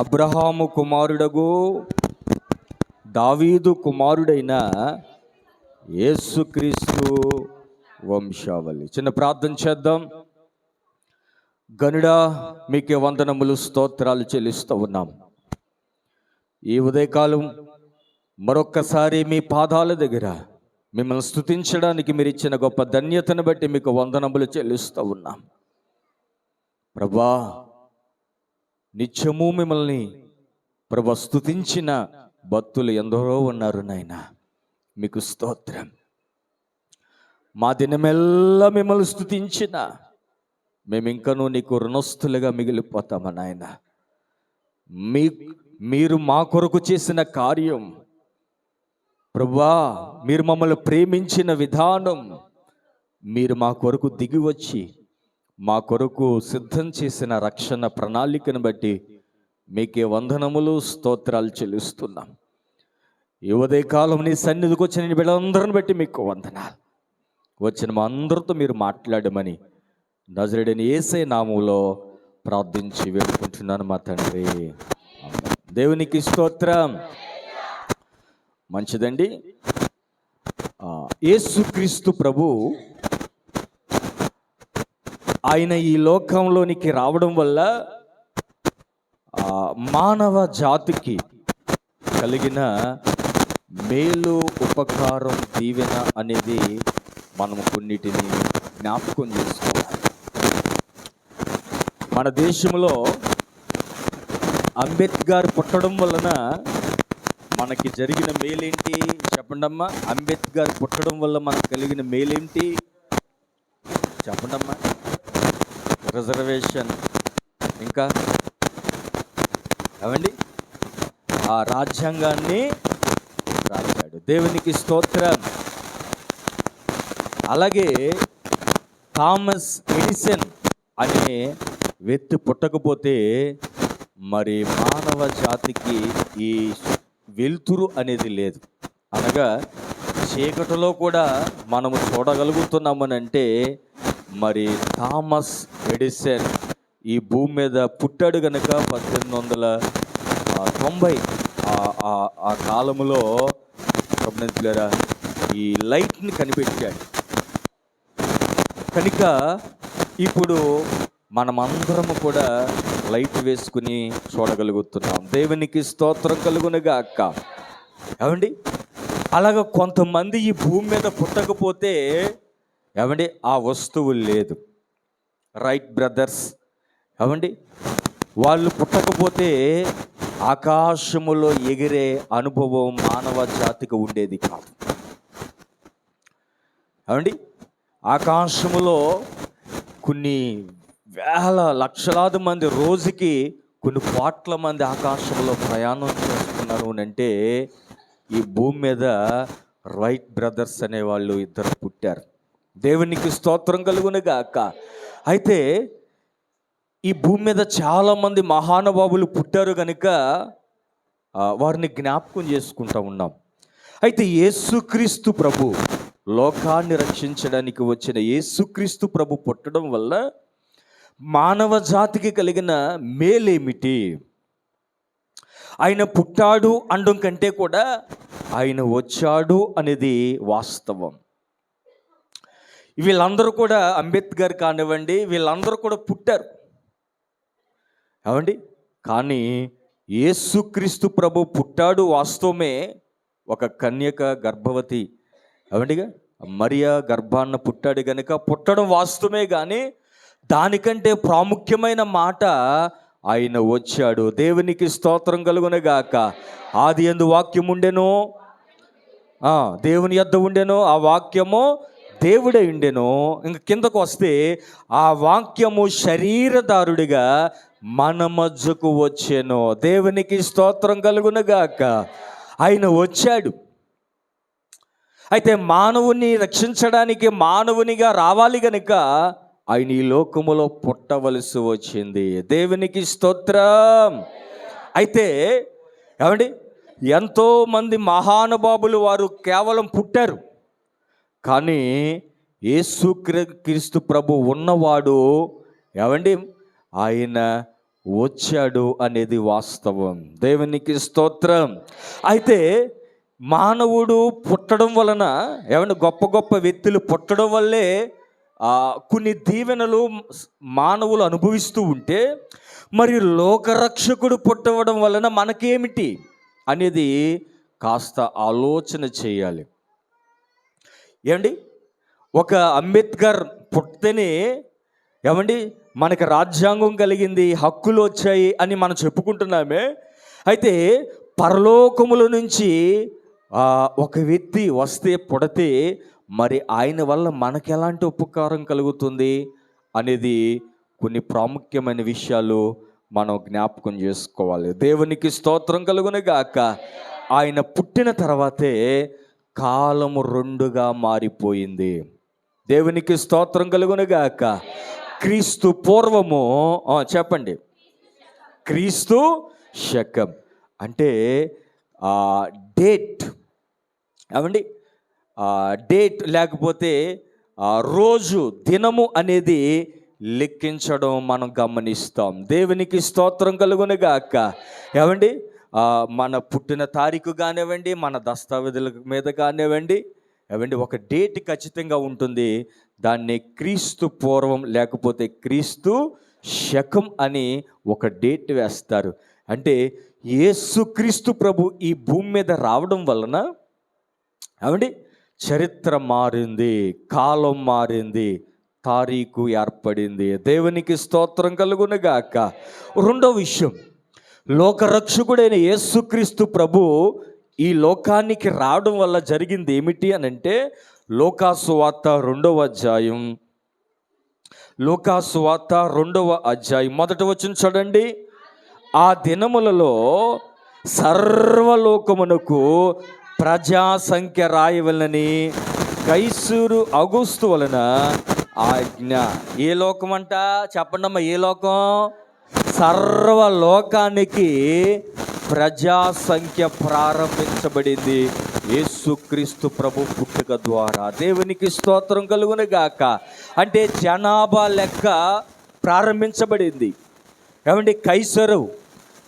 అబ్రహాము కుమారుడగు దావీదు కుమారుడైన యేసుక్రీస్తు వంశావళి. చిన్న ప్రార్థన చేద్దాం. గనుడా, మీకే వందనములు, స్తోత్రాలు చెల్లిస్తూ ఉన్నాం. ఈ ఉదయకాలం మరొక్కసారి మీ పాదాల దగ్గర మిమ్మల్ని స్తుతించడానికి మీరు ఇచ్చిన గొప్ప ధన్యతను బట్టి మీకు వందనములు చెల్లిస్తూ ఉన్నాం. ప్రభా, నిత్యము మిమ్మల్ని ప్రభా స్తుతించిన భక్తులు ఎందరో ఉన్నారు నాయన. మీకు స్తోత్రం. మా దినమెల్లా మిమ్మల్ని స్తుతించిన మేము ఇంకనూ నీకు రుణస్థులుగా మిగిలిపోతామా నాయన. మీరు మా కొరకు చేసిన కార్యం ప్రభువా, మీరు మమ్మల్ని ప్రేమించిన విధానం, మీరు మా కొరకు దిగి వచ్చి మా కొరకు సిద్ధం చేసిన రక్షణ ప్రణాళికను బట్టి మీకే వందనములు, స్తోత్రాలు చెల్లిస్తున్నాం. ఈ ఉదయకాలం నీ సన్నిధికి వచ్చిన నీ బిడ్డలందరిని బట్టి మీకు వందనాలు. వచ్చిన మా అందరితో మీరు మాట్లాడమని నజరేయుడైన యేసయ్య నామములో ప్రార్థించి వేడుకుంటున్నాను మా తండ్రి. దేవునికి స్తోత్రం. మంచిదండి. యేసుక్రీస్తు ప్రభు ఆయన ఈ లోకంలోనికి రావడం వల్ల మానవ జాతికి కలిగిన మేలు, ఉపకారం, దీవెన అనేది మనం కొన్నిటిని జ్ఞాపకం చేసుకోవాలి. మన దేశంలో అంబేద్కర్ పుట్టడం వలన మనకి జరిగిన మేలేంటి చెప్పండమ్మా. అంబేద్కర్ పుట్టడం వల్ల మనకు కలిగిన మేలేంటి చెప్పండమ్మా. రిజర్వేషన్, ఇంకా ఏమండి ఆ రాజ్యాంగాన్ని రాశాడు. దేవునికి స్తోత్రం. అలాగే థామస్ ఎడిసన్ అనే వ్యక్తి పుట్టకపోతే మరి మానవ జాతికి ఈ వెలుతురు అనేది లేదు. అనగా చీకటిలో కూడా మనము చూడగలుగుతున్నామని అంటే మరి థామస్ ఎడిసన్ ఈ భూమి మీద పుట్టాడు కనుక 1890 ఆ కాలంలో ఈ లైట్ని కనిపెట్టాడు. కనుక ఇప్పుడు మనమందరము కూడా లైట్ వేసుకుని చూడగలుగుతున్నాం. దేవునికి స్తోత్రం కలుగునుగా అక్క. ఏమండి అలాగ కొంతమంది ఈ భూమి మీద పుట్టకపోతే ఏమండి ఆ వస్తువు లేదు. రైట్ బ్రదర్స్ ఏమండి వాళ్ళు పుట్టకపోతే ఆకాశములో ఎగిరే అనుభవం మానవ జాతికి ఉండేది కాదు. ఏమండి ఆకాశములో కొన్ని వేల లక్షలాది మంది, రోజుకి కొన్ని కోట్ల మంది ఆకాశంలో ప్రయాణం చేస్తున్నారు అంటే ఈ భూమి మీద రైట్ బ్రదర్స్ అనేవాళ్ళు ఇద్దరు పుట్టారు. దేవునికి స్తోత్రం కలుగునుగా అక్క. అయితే ఈ భూమి మీద చాలామంది మహానుభావులు పుట్టారు కనుక వారిని జ్ఞాపకం చేసుకుంటూ ఉన్నాం. అయితే యేసుక్రీస్తు ప్రభు, లోకాన్ని రక్షించడానికి వచ్చిన యేసుక్రీస్తు ప్రభు పుట్టడం వల్ల మానవ జాతికి కలిగిన మేలేమిటి? ఆయన పుట్టాడు అనడం కంటే కూడా ఆయన వచ్చాడు అనేది వాస్తవం. వీళ్ళందరూ కూడా అంబేద్కర్ కానివ్వండి, వీళ్ళందరూ కూడా పుట్టారు ఏమండి. కానీ యేసుక్రీస్తు ప్రభు పుట్టాడు వాస్తవమే. ఒక కన్యక గర్భవతి ఏమండిగా మరియా గర్భాన్న పుట్టాడు కనుక పుట్టడం వాస్తవమే. కానీ దానికంటే ప్రాముఖ్యమైన మాట ఆయన వచ్చాడు. దేవునికి స్తోత్రం కలుగునగాక. ఆది యందు వాక్యం ఉండెను, దేవుని యొద్ద ఉండెను, ఆ వాక్యము దేవుడే ఉండెను. ఇంక కిందకు వస్తే ఆ వాక్యము శరీరధారుడిగా మన మధ్యకు వచ్చెను. దేవునికి స్తోత్రం కలుగునగాక. ఆయన వచ్చాడు. అయితే మానవుని రక్షించడానికి మానవునిగా రావాలి గనుక ఆయన ఈ లోకములో పుట్టవలసి వచ్చింది. దేవునికి స్తోత్రం. అయితే ఏమండి ఎంతోమంది మహానుభావులు వారు కేవలం పుట్టారు, కానీ యేసుక్రీస్తు ప్రభు ఉన్నవాడు ఏమండి ఆయన వచ్చాడు అనేది వాస్తవం. దేవునికి స్తోత్రం. అయితే మానవుడు పుట్టడం వలన ఏమంటే గొప్ప గొప్ప వ్యక్తులు పుట్టడం వల్లే కొన్ని దీవెనలు మానవులు అనుభవిస్తూ ఉంటే, మరి లోకరక్షకుడు పుట్టవడం వలన మనకేమిటి అనేది కాస్త ఆలోచన చేయాలి. ఏమండి, ఒక అంబేద్కర్ పుట్టితేనే ఏమండి మనకి రాజ్యాంగం కలిగింది, హక్కులు వచ్చాయి అని మనం చెప్పుకుంటున్నామే. అయితే పరలోకముల నుంచి ఒక వ్యక్తి వస్తే పుడితే మరి ఆయన వల్ల మనకి ఎలాంటి ఉపకారం కలుగుతుంది అనేది కొన్ని ప్రాముఖ్యమైన విషయాలు మనం జ్ఞాపకం చేసుకోవాలి. దేవునికి స్తోత్రం కలుగునుగాక. ఆయన పుట్టిన తర్వాతే కాలము రెండుగా మారిపోయింది. దేవునికి స్తోత్రం కలుగునుగాక. క్రీస్తు పూర్వము చెప్పండి, క్రీస్తు శకం అంటే డేట్ ఏమండి, డేట్ లేకపోతే రోజు దినము అనేది లెక్కించడం మనం గమనిస్తాం. దేవునికి స్తోత్రం కలుగునుగాక. ఏమండి, మన పుట్టిన తారీఖు కానివ్వండి, మన దస్తావేజుల మీద కానివ్వండి, ఏమండి ఒక డేట్ ఖచ్చితంగా ఉంటుంది. దాన్ని క్రీస్తు పూర్వం లేకపోతే క్రీస్తు శకం అని ఒక డేట్ వేస్తారు. అంటే యేసుక్రీస్తు ప్రభు ఈ భూమి మీద రావడం వలన ఏమండి చరిత్ర మారింది, కాలం మారింది, తారీఖు ఏర్పడింది. దేవునికి స్తోత్రం కలుగునుగాక. రెండో విషయం, లోకరక్షకుడైన యేసుక్రీస్తు ప్రభు ఈ లోకానికి రావడం వల్ల జరిగింది ఏమిటి అని అంటే, లూకాసు వార్త 2వ అధ్యాయం, లూకాసు వార్త 2వ అధ్యాయం 1వ వచనం చూడండి. ఆ దినములలో సర్వలోకమునకు ప్రజా సంఖ్య రాయవలనని కైసరు అగుస్తు వలన ఆజ్ఞ. ఏ లోకం అంట చెప్పండమ్మా, ఏ లోకం? సర్వలోకానికి ప్రజా సంఖ్య ప్రారంభించబడింది యేసుక్రీస్తు ప్రభు పుట్టుక ద్వారా. దేవునికి స్తోత్రం కలుగునుగాక. అంటే జనాభా లెక్క ప్రారంభించబడింది. ఏమండి, కైసరు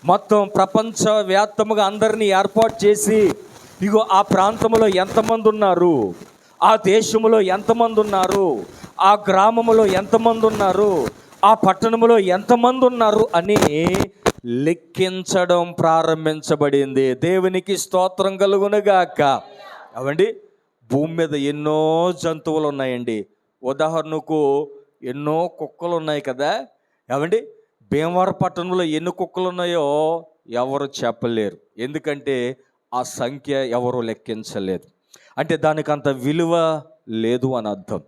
మొత్తం ప్రపంచవ్యాప్తముగా అందరినీ ఏర్పాటు చేసి, ఇగో ఆ ప్రాంతంలో ఎంతమంది ఉన్నారు, ఆ దేశంలో ఎంతమంది ఉన్నారు, ఆ గ్రామంలో ఎంతమంది ఉన్నారు, ఆ పట్టణంలో ఎంతమంది ఉన్నారు అని లెక్కించడం ప్రారంభించబడింది. దేవునికి స్తోత్రం కలుగునుగాక. అవండి, భూమి మీద ఎన్నో జంతువులు ఉన్నాయండి. ఉదాహరణకు ఎన్నో కుక్కలు ఉన్నాయి కదా. ఏమండి, భీమవరం పట్టణంలో ఎన్ని కుక్కలు ఉన్నాయో ఎవరు చెప్పలేరు. ఎందుకంటే ఆ సంఖ్య ఎవరు లెక్కించలేదు. అంటే దానికి అంత విలువ లేదు అని అర్థం.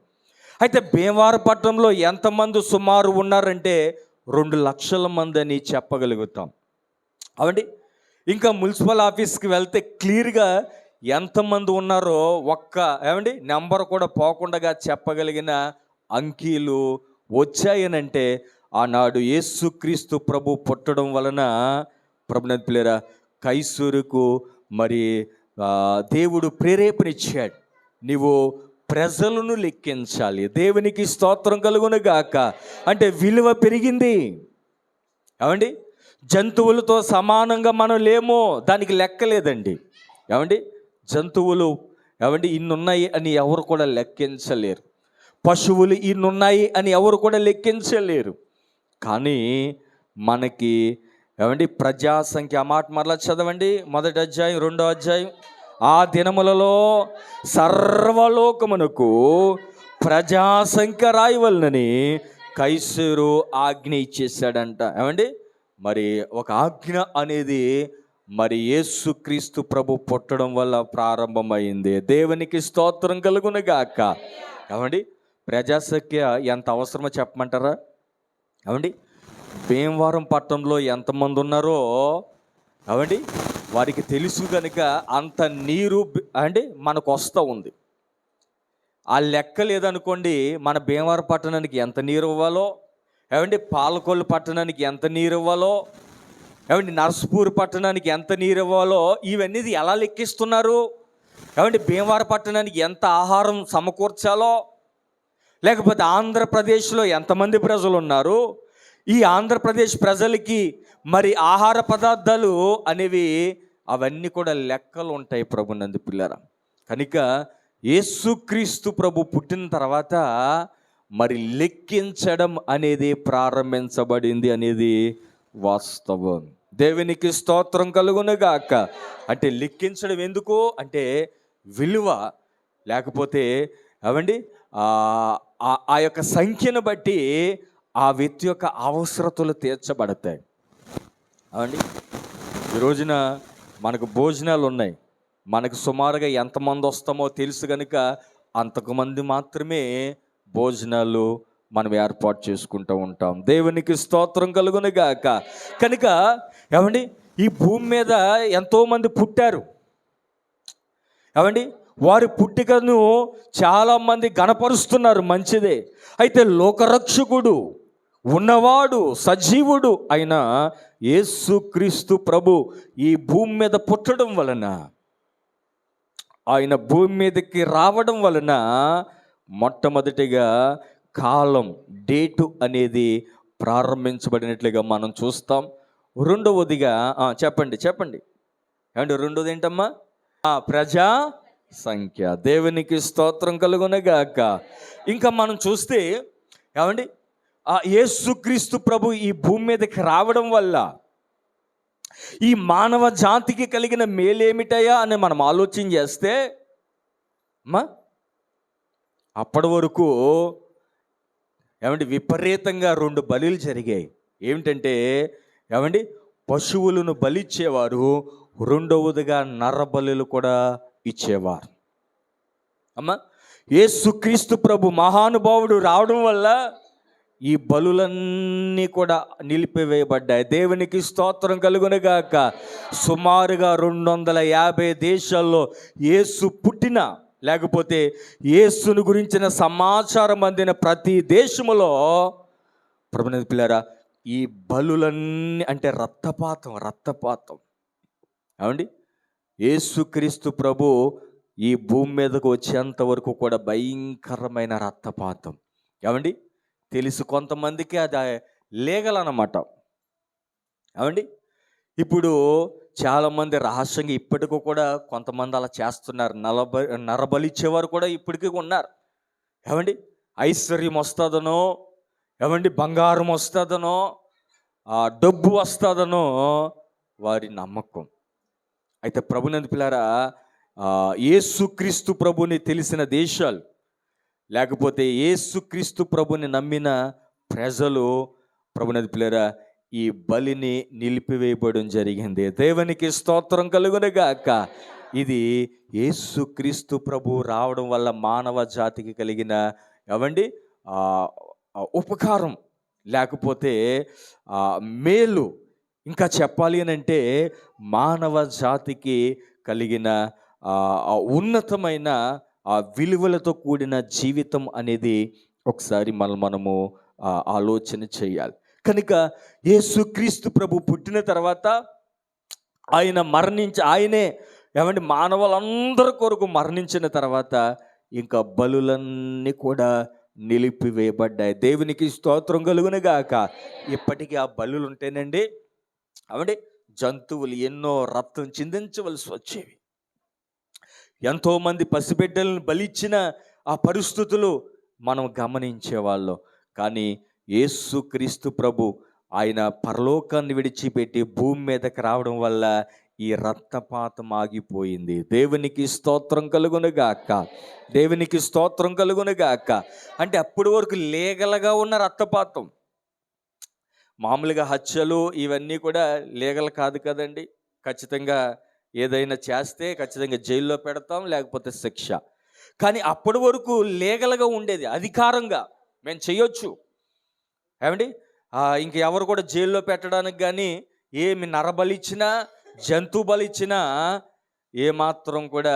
అయితే భీమవరం పట్టణంలో ఎంతమంది సుమారు ఉన్నారంటే 2 లక్షల మంది అని చెప్పగలుగుతాం. అవండి, ఇంకా మున్సిపల్ ఆఫీస్కి వెళ్తే క్లియర్గా ఎంతమంది ఉన్నారో ఏమండి నెంబర్ కూడా పోకుండా చెప్పగలిగిన అంకీలు వచ్చాయనంటే ఆనాడు యేసుక్రీస్తు ప్రభు పుట్టడం వలన ప్రభునందు పిల్లరా కైసరుకు మరి దేవుడు ప్రేరేపణ ఇచ్చాడు, నీవు ప్రజలను లెక్కించాలి. దేవునికి స్తోత్రం కలుగునుగాక. అంటే విలువ పెరిగింది. ఏమండి, జంతువులతో సమానంగా మనం లేమో దానికి లెక్కలేదండి. ఏమండి, జంతువులు ఏమండి ఇన్నున్నాయి అని ఎవరు కూడా లెక్కించలేరు. పశువులు ఇన్నున్నాయి అని ఎవరు కూడా లెక్కించలేరు. కానీ మనకి ఏమండి ప్రజాసంఖ్య, ఆ మాట మరలా చదవండి, 1వ అధ్యాయం 2వ అధ్యాయం. ఆ దినములలో సర్వలోకమునకు ప్రజాసంఖ్య రాయవలనని కైసరు ఆజ్ఞ ఇచ్చేసాడంట. ఏమండి, మరి ఒక ఆజ్ఞ అనేది మరి యేసుక్రీస్తు ప్రభు పుట్టడం వల్ల ప్రారంభమైంది. దేవునికి స్తోత్రం కలుగునుగాక. ఏమండి, ప్రజాసంఖ్య ఎంత అవసరమో చెప్పమంటారా? ఏమండి, భీమవరం పట్టణంలో ఎంతమంది ఉన్నారో ఏమండి వారికి తెలుసు కనుక అంత నీరు అంటే మనకు వస్తూ ఉంది. ఆ లెక్క లేదనుకోండి, మన భీమవరం పట్టణానికి ఎంత నీరు ఇవ్వాలో, ఏమండి పాలకొల్లు పట్టణానికి ఎంత నీరు ఇవ్వాలో, ఏమండి నర్సపూర్ పట్టణానికి ఎంత నీరు ఇవ్వాలో ఇవన్నీ ఎలా లెక్కిస్తున్నారు? ఏమండి భీమవరం పట్టణానికి ఎంత ఆహారం సమకూర్చాలో, లేకపోతే ఆంధ్రప్రదేశ్లో ఎంతమంది ప్రజలు ఉన్నారు, ఈ ఆంధ్రప్రదేశ్ ప్రజలకి మరి ఆహార పదార్థాలు అనేవి అవన్నీ కూడా లెక్కలు ఉంటాయి ప్రభునందు పిల్లరా. కనుక యేసుక్రీస్తు ప్రభు పుట్టిన తర్వాత మరి లెక్కించడం అనేది ప్రారంభించబడింది అనేది వాస్తవం. దేవునికి స్తోత్రం కలుగునుగాక. అంటే లెక్కించడం ఎందుకు అంటే విలువ, లేకపోతే అవండి ఆ యొక్క సంఖ్యను బట్టి ఆ వ్యక్తి యొక్క అవసరతలు తీర్చబడతాయి. అవండి ఈ రోజున మనకు భోజనాలు ఉన్నాయి, మనకు సుమారుగా ఎంతమంది వస్తామో తెలుసు కనుక అంతకుమంది మాత్రమే భోజనాలు మనం ఏర్పాటు చేసుకుంటూ ఉంటాం. దేవునికి స్తోత్రం కలుగునుగాక. కనుక ఏమండి ఈ భూమి మీద ఎంతోమంది పుట్టారు. ఏమండి వారి పుట్టికను చాలామంది గణపరుస్తున్నారు, మంచిదే. అయితే లోకరక్షకుడు ఉన్నవాడు సజీవుడు అయిన యేసుక్రీస్తు ప్రభు ఈ భూమి మీద పుట్టడం వలన, ఆయన భూమి మీదకి రావడం వలన మొట్టమొదటిగా కాలం డేటు అనేది ప్రారంభించబడినట్లుగా మనం చూస్తాం. రెండవదిగా చెప్పండి ఏమండి రెండవది ఏంటమ్మా? ప్రజా సంఖ్య. దేవునికి స్తోత్రం కలుగునగాక. ఇంకా మనం చూస్తే ఏమండి యేసుక్రీస్తు ప్రభు ఈ భూమి మీదకి రావడం వల్ల ఈ మానవ జాతికి కలిగిన మేలేమిటయా అని మనం ఆలోచన చేస్తే అప్పటి వరకు ఏమండి విపరీతంగా 2 బలులు జరిగాయి. ఏమిటంటే ఏమండి పశువులను బలిచ్చేవారు, రెండవదిగా నరబలులు కూడా ఇచ్చేవారు. యేసుక్రీస్తు ప్రభు మహానుభావుడు రావడం వల్ల ఈ బలులన్నీ కూడా నిలిపివేయబడ్డాయి. దేవునికి స్తోత్రం కలుగునుగాక. సుమారుగా 250 దేశాల్లో యేసు పుట్టిన, లేకపోతే యేసును గురించిన సమాచారం అందిన ప్రతి దేశములో ప్రభుని పిల్లరా ఈ బలులన్నీ అంటే రక్తపాతం అవండి. యేసుక్రీస్తు ప్రభు ఈ భూమి మీదకు వచ్చేంత వరకు కూడా భయంకరమైన రక్తపాతం. ఏమండి తెలుసు కొంతమందికి అది లీగల్ అన్నమాట. ఏమండి ఇప్పుడు చాలామంది రహస్యంగా ఇప్పటికీ కూడా కొంతమంది అలా చేస్తున్నారు. నరబలిచ్చేవారు కూడా ఇప్పటికీ ఉన్నారు. ఏమండి ఐశ్వర్యం వస్తుందనో, ఏమండి బంగారం వస్తుందనో, డబ్బు వస్తుందనో వారి నమ్మకం. అయితే ప్రభునందు పిల్లారా యేసుక్రీస్తు ప్రభుని తెలిసిన దేశాలు, లేకపోతే యేసుక్రీస్తు ప్రభుని నమ్మిన ప్రజలు ప్రభునందు పిల్లారా ఈ బలిని నిలిపివేయబడడం జరిగింది. దేవునికి స్తోత్రం కలుగునుగాక. ఇది యేసుక్రీస్తు ప్రభు రావడం వల్ల మానవ జాతికి కలిగిన ఏమండి ఉపకారం, లేకపోతే మేలు. ఇంకా చెప్పాలి అని అంటే మానవ జాతికి కలిగిన ఉన్నతమైన విలువలతో కూడిన జీవితం అనేది ఒకసారి మనము ఆలోచన చేయాలి. కనుక యేసుక్రీస్తు ప్రభు పుట్టిన తర్వాత ఆయనే ఏమంటే మానవులందరి కొరకు మరణించిన తర్వాత ఇంకా బలులన్నీ కూడా నిలిపివేయబడ్డాయి. దేవునికి స్తోత్రం కలుగునుగాక. ఇప్పటికీ ఆ బలులు ఉంటేనండి అవండి జంతువులు ఎన్నో రక్తం చిందించవలసి వచ్చేవి. ఎంతోమంది పసిబిడ్డలను బలిచ్చిన ఆ పరిస్థితులు మనం గమనించేవాళ్ళం. కానీ యేసుక్రీస్తు ప్రభు ఆయన పరలోకాన్ని విడిచిపెట్టి భూమి మీదకి రావడం వల్ల ఈ రక్తపాతం ఆగిపోయింది. దేవునికి స్తోత్రం కలుగునుగాక. దేవునికి స్తోత్రం కలుగునుగాక. అంటే అప్పటి వరకు లీగల్గా ఉన్న రక్తపాతం, మామూలుగా హత్యలు ఇవన్నీ కూడా లీగల్ కాదు కదండి. ఖచ్చితంగా ఏదైనా చేస్తే ఖచ్చితంగా జైల్లో పెడతాం, లేకపోతే శిక్ష. కానీ అప్పటి వరకు లీగల్గా ఉండేది, అధికారంగా మేము చేయొచ్చు. ఏమండి ఇంక ఎవరు కూడా జైల్లో పెట్టడానికి కానీ ఏమి నరబలిచ్చినా జంతు బలిచ్చినా ఏమాత్రం కూడా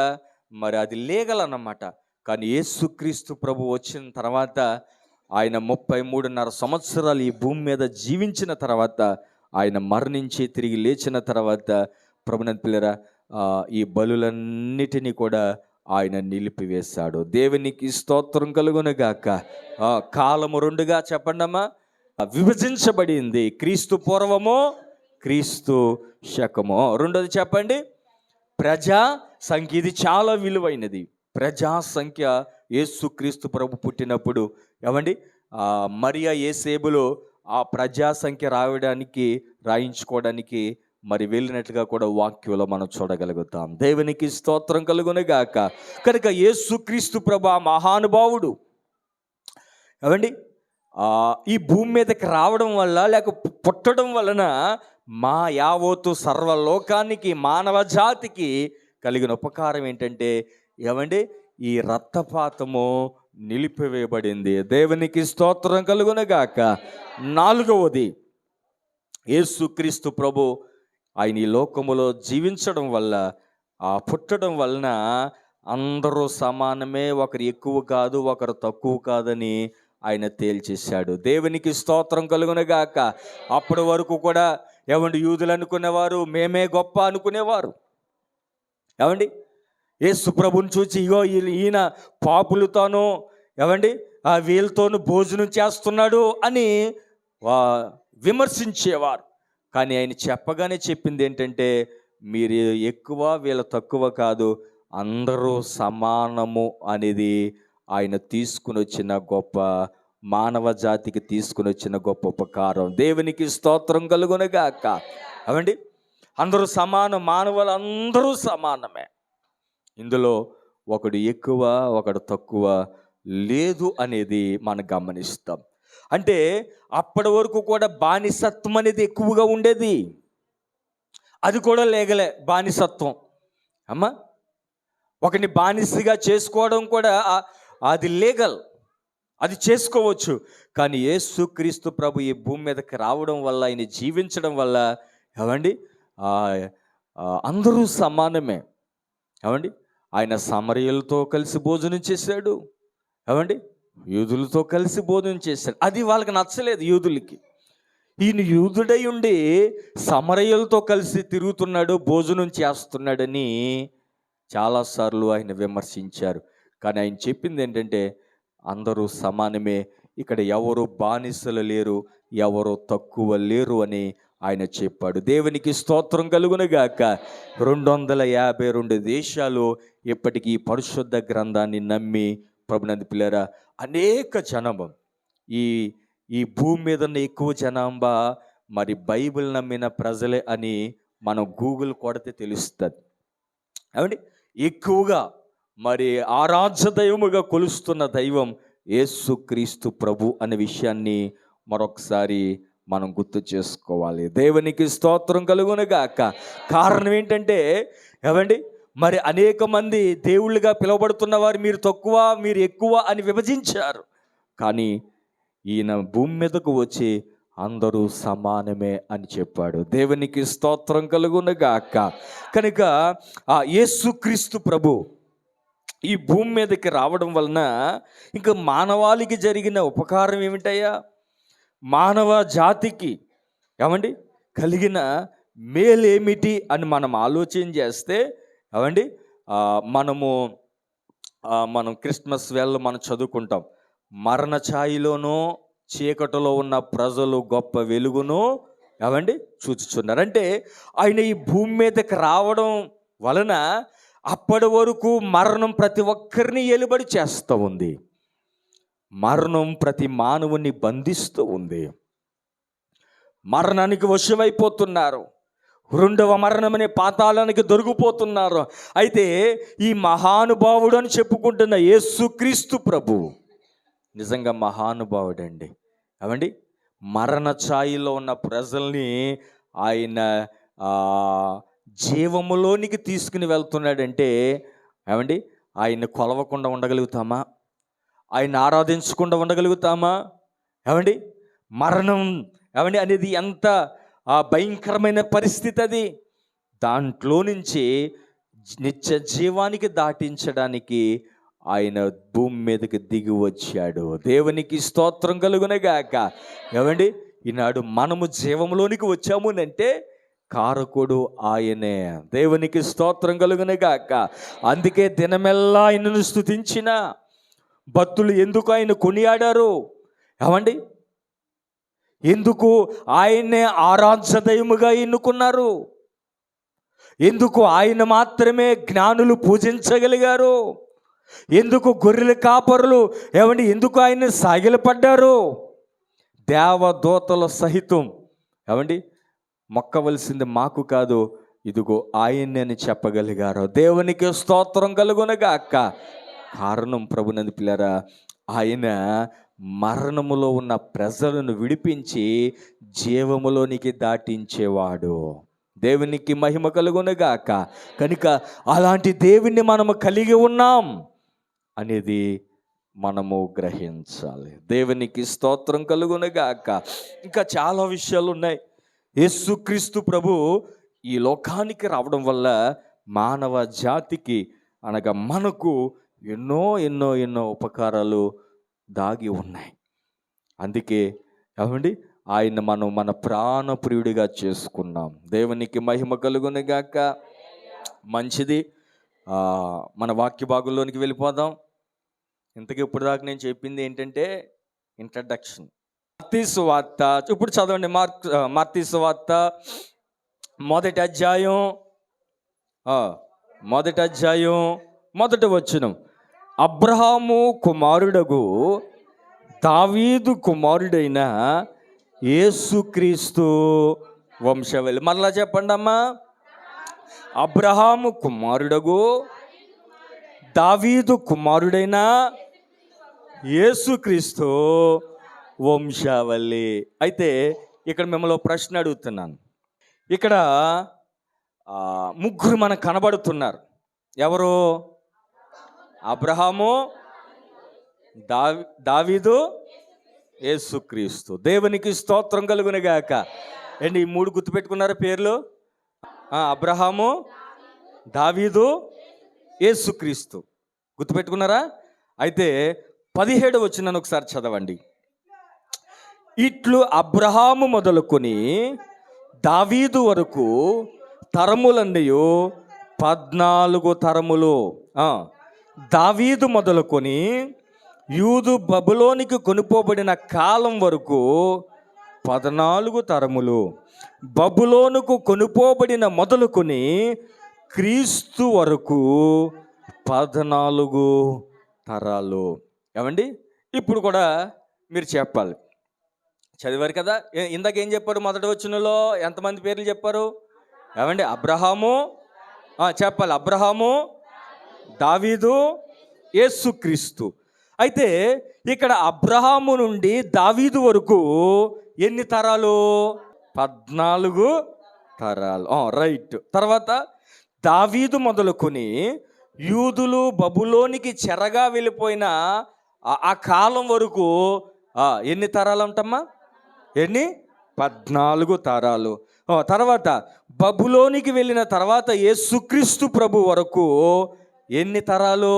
మరి అది లీగల్ అన్నమాట. కానీ యేసుక్రీస్తు ప్రభు వచ్చిన తర్వాత ఆయన 33.5 సంవత్సరాలు ఈ భూమి మీద జీవించిన తర్వాత, ఆయన మరణించి తిరిగి లేచిన తర్వాత ప్రభునందు పిల్లరా ఈ బలులన్నిటినీ కూడా ఆయన నిలిపివేశాడు. దేవునికి స్తోత్రం కలుగునుగాక. కాలము రెండుగా చెప్పండమ్మా. విభజించబడింది. క్రీస్తు పూర్వము, క్రీస్తు శకము. రెండోది చెప్పండి, ప్రజా సంఖ్య. ఇది చాలా విలువైనది. ప్రజా సంఖ్య. యేసుక్రీస్తు ప్రభు పుట్టినప్పుడు ఏమండి మరియా యేసేబులో ఆ ప్రజా సంఖ్య రాయించుకోవడానికి మరి వెళ్ళినట్లుగా కూడా వాక్యంలో మనం చూడగలుగుతాం. దేవునికి స్తోత్రం కలుగునుగాక. కనుక యేసుక్రీస్తు ప్రభు ఆ మహానుభావుడు ఏమండి ఈ భూమి మీదకి రావడం వల్ల లేక పుట్టడం వలన మా యావత్తు సర్వలోకానికి, మానవ జాతికి కలిగిన ఉపకారం ఏంటంటే ఏమండి ఈ రక్తపాతము నిలిపివేయబడింది. దేవునికి స్తోత్రం కలుగునుగాక. నాలుగవది, యేసుక్రీస్తు ప్రభు ఆయన ఈ లోకములో జీవించడం వల్ల, పుట్టడం వలన అందరూ సమానమే, ఒకరు ఎక్కువ కాదు, ఒకరు తక్కువ కాదని ఆయన తేల్చేశాడు. దేవునికి స్తోత్రం కలుగునుగాక. అప్పటి వరకు కూడా ఏమండి యూదులు అనుకునేవారు మేమే గొప్ప అనుకునేవారు. ఏమండి యేసు ప్రభుని చూసి ఇగో ఈయన పాపులతోనూ ఏమండి వీళ్ళతోనూ భోజనం చేస్తున్నాడు అని విమర్శించేవారు. కానీ ఆయన చెప్పగానే చెప్పింది ఏంటంటే మీరు ఎక్కువ వీళ్ళ తక్కువ కాదు, అందరూ సమానము అనేది ఆయన తీసుకుని వచ్చిన గొప్ప, మానవ జాతికి తీసుకుని వచ్చిన గొప్ప ఉపకారం. దేవునికి స్తోత్రం కలుగునుగాక. అవండి అందరూ సమానం, మానవులు అందరూ సమానమే. ఇందులో ఒకడు ఎక్కువ ఒకడు తక్కువ లేదు అనేది మనం గమనిస్తాం. అంటే అప్పటి వరకు కూడా బానిసత్వం అనేది ఎక్కువగా ఉండేది. అది కూడా లేగలే బానిసత్వం. అమ్మా ఒకరిని బానిసగా చేసుకోవడం కూడా అది లీగల్, అది చేసుకోవచ్చు. కానీ యేసుక్రీస్తు ప్రభు ఈ భూమి మీదకి రావడం వల్ల, ఆయన జీవించడం వల్ల ఏమండి అందరూ సమానమే. ఏమండి ఆయన సమరయులతో కలిసి భోజనం చేశాడు, ఏమండి యూదులతో కలిసి భోజనం చేశాడు. అది వాళ్ళకి నచ్చలేదు యూదులకి. ఈయన యూదుడై ఉండి సమరయులతో కలిసి తిరుగుతున్నాడు, భోజనం చేస్తున్నాడని చాలాసార్లు ఆయన విమర్శించారు. కానీ ఆయన చెప్పింది ఏంటంటే అందరూ సమానమే, ఇక్కడ ఎవరు బానిసలు లేరు, ఎవరు తక్కువ లేరు అని ఆయన చెప్పాడు. దేవునికి స్తోత్రం కలుగునుగాక. 252 దేశాలు ఇప్పటికీ పరిశుద్ధ గ్రంథాన్ని నమ్మి ప్రభునందు పిల్లరా అనేక జనాభా, ఈ భూమి మీద ఉన్న ఎక్కువ జనాభా మరి బైబిల్ నమ్మిన ప్రజలే అని మనం గూగుల్ కొడితే తెలుస్తుంది. ఏమండి ఎక్కువగా మరి ఆరాధ్య దైవముగా కొలుస్తున్న దైవం యేసుక్రీస్తు ప్రభు అనే విషయాన్ని మరొకసారి మనం గుర్తు చేసుకోవాలి. దేవునికి స్తోత్రం కలుగునుగాక. కారణం ఏంటంటే ఏమండి మరి అనేక మంది దేవుళ్ళుగా పిలువబడుతున్న వారు మీరు తక్కువ మీరు ఎక్కువ అని విభజించారు. కానీ ఈయన భూమి మీదకు వచ్చి అందరూ సమానమే అని చెప్పాడు. దేవునికి స్తోత్రం కలుగునుగాక. కనుక ఆ యేసుక్రీస్తు ప్రభు ఈ భూమి మీదకి రావడం వలన ఇంకా మానవాళికి జరిగిన ఉపకారం ఏమిటయ్యా, మానవ జాతికి ఏమండి కలిగిన మేలేమిటి అని మనం ఆలోచన చేస్తే ఏమండి మనం క్రిస్మస్ వేళ మనం చదువుకుంటాం, మరణ ఛాయిలోనూ చీకటిలో ఉన్న ప్రజలు గొప్ప వెలుగును ఏమండి చూచుచున్నారు. అంటే ఆయన ఈ భూమి మీదకి రావడం వలన అప్పటి వరకు మరణం ప్రతి ఒక్కరిని ఏలుబడి చేస్తూ ఉంది, మరణం ప్రతి మానవుని బంధిస్తూ ఉంది, మరణానికి వశమైపోతున్నారు, రెండవ మరణం అనే పాతాళానికి దొరికిపోతున్నారు. అయితే ఈ మహానుభావుడు అని చెప్పుకుంటున్న యేసుక్రీస్తు ప్రభు నిజంగా మహానుభావుడండి. ఏమండి మరణ ఛాయిలో ఉన్న ప్రజల్ని ఆయన జీవములోనికి తీసుకుని వెళ్తున్నాడంటే ఏమండి ఆయన కొలవకుండా ఉండగలుగుతామా, ఆయన ఆరాధించకుండా ఉండగలుగుతామా? ఏమండి మరణం ఏమండి అనేది ఎంత భయంకరమైన పరిస్థితి. అది దాంట్లో నుంచి నిత్య జీవానికి దాటించడానికి ఆయన భూమి మీదకి దిగి వచ్చాడు. దేవునికి స్తోత్రం కలుగునుగాక. ఏమండి ఈనాడు మనము జీవంలోనికి వచ్చాము అంటే కారకుడు ఆయనే. దేవునికి స్తోత్రం కలుగునుగాక. అందుకే దినమెల్లా ఆయనను స్తుతించిన భక్తులు ఎందుకు ఆయన కొనియాడారు? ఏమండి ఎందుకు ఆయన్నే ఆరాధ్యదైవముగా ఎన్నుకున్నారు? ఎందుకు ఆయన మాత్రమే జ్ఞానులు పూజించగలిగారు? ఎందుకు గొర్రెల కాపరులు ఎందుకు ఆయన సాగిలపడ్డారు? దేవదూతల సహితం మొక్కవలసింది మాకు కాదు, ఇదిగో ఆయన్ని అని చెప్పగలిగారు. దేవునికి స్తోత్రం కలుగునగాక. కారణం ప్రభునందు పిల్లరా, ఆయన మరణములో ఉన్న ప్రజలను విడిపించి జీవములోనికి దాటించేవాడు. దేవునికి మహిమ కలుగునగాక. కనుక అలాంటి దేవుణ్ణి మనము కలిగి ఉన్నాం అనేది మనము గ్రహించాలి. దేవునికి స్తోత్రం కలుగునగాక. ఇంకా చాలా విషయాలు ఉన్నాయి. యేసుక్రీస్తు ప్రభు ఈ లోకానికి రావడం వల్ల మానవ జాతికి అనగా మనకు ఎన్నో ఎన్నో ఎన్నో ఉపకారాలు దాగి ఉన్నాయి. అందుకే ఆయన మనం మన ప్రాణప్రియుడిగా చేసుకున్నాం. దేవునికి మహిమ కలుగునగాక. మంచిది. మన వాక్య భాగంలోనికి వెళ్ళిపోదాం. ఇంతకీ ఇప్పుడు దాకా నేను చెప్పింది ఏంటంటే ఇంట్రడక్షన్. మత్తయి సువార్త ఇప్పుడు చదవండి. మత్తయి సువార్త మొదటి అధ్యాయం మొదటి వచనం. అబ్రహాము కుమారుడగు దావీదు కుమారుడైన యేసుక్రీస్తు వంశవళి. మరలా చెప్పండి అమ్మా. అబ్రహాము కుమారుడగు దావీదు కుమారుడైన యేసుక్రీస్తు వంశావళి. అయితే ఇక్కడ మిమ్మల్ని ప్రశ్న అడుగుతున్నాను. ఇక్కడ ముగ్గురు మనకు కనబడుతున్నారు. ఎవరు? అబ్రహాము, దావీదు, యేసుక్రీస్తు. దేవునికి స్తోత్రం కలుగునగాక. ఈ మూడు గుర్తుపెట్టుకున్నారా పేర్లు? అబ్రహాము, దావీదు, యేసుక్రీస్తు. గుర్తుపెట్టుకున్నారా? అయితే 17 వచనాన్ని ఒకసారి చదవండి. ఇట్లు అబ్రహాము మొదలుకొని దావీదు వరకు తరములన్నీ 14 తరములు. దావీదు మొదలుకొని యూదు బబులోనికి కొనుపోబడిన కాలం వరకు 14 తరములు. బబులోనుకు కొనుపోబడిన మొదలుకొని క్రీస్తు వరకు 14 తరాలు. ఇప్పుడు కూడా మీరు చెప్పాలి. చదివారు కదా. ఇందాక ఏం చెప్పారు? మొదటి వచనంలో ఎంతమంది పేర్లు చెప్పారు? అబ్రహాము, చెప్పాలి. అబ్రహాము, దావీదు, యేసుక్రీస్తు. అయితే ఇక్కడ అబ్రహాము నుండి దావీదు వరకు ఎన్ని తరాలు? 14 తరాలు. రైట్. తర్వాత దావీదు మొదలుకొని యూదులు బబులోనికి చెరగా వెళ్ళిపోయిన ఆ కాలం వరకు ఎన్ని తరాలు అంటమ్మా? 14 తరాలు. తర్వాత బబులోనికి వెళ్ళిన తర్వాత యేసుక్రీస్తు ప్రభు వరకు ఎన్ని తరాలు?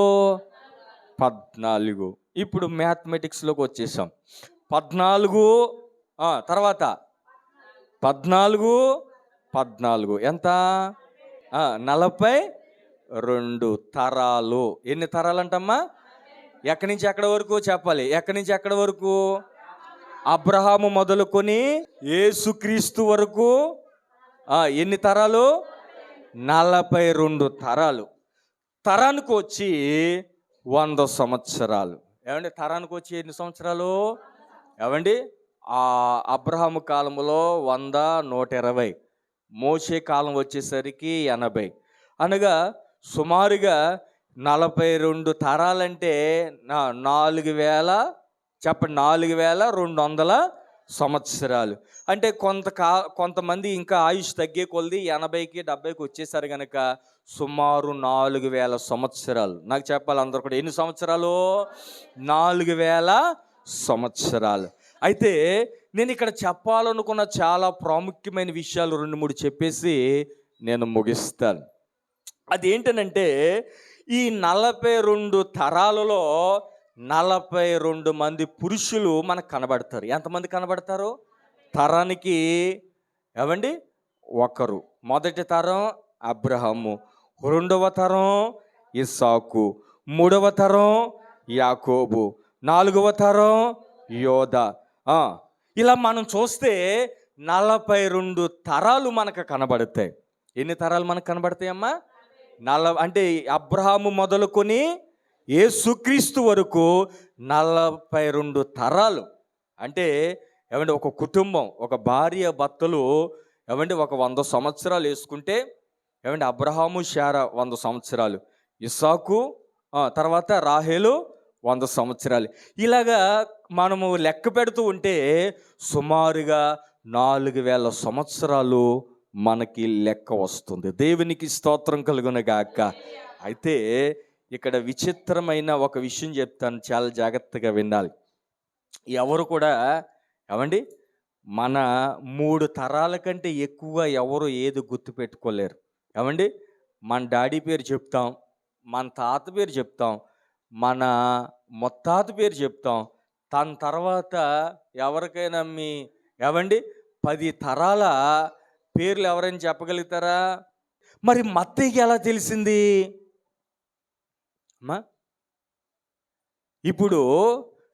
14. ఇప్పుడు మ్యాథమెటిక్స్లోకి వచ్చేసాం. 14 తర్వాత 14 ఎంత? 42 తరాలు. ఎన్ని తరాలు అంటమ్మా? ఎక్కడి నుంచి ఎక్కడి వరకు చెప్పాలి? ఎక్కడి నుంచి ఎక్కడి వరకు? అబ్రహాము మొదలుకొని యేసుక్రీస్తు వరకు ఎన్ని తరాలు? 42 తరాలు. తరానికి వచ్చి 100 సంవత్సరాలు. తరానికి వచ్చి ఎన్ని సంవత్సరాలు? అబ్రహాము కాలంలో 100, 120. మోషే కాలం వచ్చేసరికి 80. అనగా సుమారుగా 42 తరాలంటే 4000, చెప్పండి, 4200 సంవత్సరాలు. అంటే కొంతమంది ఇంకా ఆయుష్ తగ్గే కొలది 80కి 70కి వచ్చేసారు కనుక సుమారు 4000 సంవత్సరాలు. నాకు చెప్పాలి అందరూ కూడా ఎన్ని సంవత్సరాలు? 4000 సంవత్సరాలు. అయితే నేను ఇక్కడ చెప్పాలనుకున్న చాలా ప్రాముఖ్యమైన విషయాలు 2-3 చెప్పేసి నేను ముగిస్తాను. అదేంటనంటే ఈ 42 తరాలలో 42 మంది పురుషులు మనకు కనబడతారు. ఎంతమంది కనబడతారు? తరానికి ఒకరు. మొదటి తరం అబ్రహాము, రెండవ తరం ఇస్సాకు, మూడవ తరం యాకోబు, నాలుగవ తరం యోధ, ఇలా మనం చూస్తే 42 తరాలు మనకు కనబడతాయి. ఎన్ని తరాలు మనకు కనబడతాయమ్మా? అంటే అబ్రహాము మొదలుకొని యేసుక్రీస్తు వరకు 42 తరాలు. అంటే ఏమంటే ఒక కుటుంబం, ఒక భార్య భర్తలు ఏమంటే ఒక 100 సంవత్సరాలు వేసుకుంటే ఏమంటే అబ్రహాము శారా 100 సంవత్సరాలు, ఇస్సాకు తర్వాత రాహేలు 100 సంవత్సరాలు. ఇలాగా మనము లెక్క పెడుతూ ఉంటే సుమారుగా 4000 సంవత్సరాలు మనకి లెక్క వస్తుంది. దేవునికి స్తోత్రం కలుగునగాక. అయితే ఇక్కడ విచిత్రమైన ఒక విషయం చెప్తాను, చాలా జాగ్రత్తగా వినాలి. ఎవరు కూడా ఏమండి మన 3 తరాల కంటే ఎక్కువగా ఎవరు ఏది గుర్తుపెట్టుకోలేరు. ఏమండి మన డాడీ పేరు చెప్తాం, మన తాత పేరు చెప్తాం, మన ముత్తాత పేరు చెప్తాం. దాని తర్వాత ఎవరికైనా ఏమండి 10 తరాల పేర్లు ఎవరైనా చెప్పగలుగుతారా? మరి మత్తయికి ఎలా తెలిసింది అమ్మా? ఇప్పుడు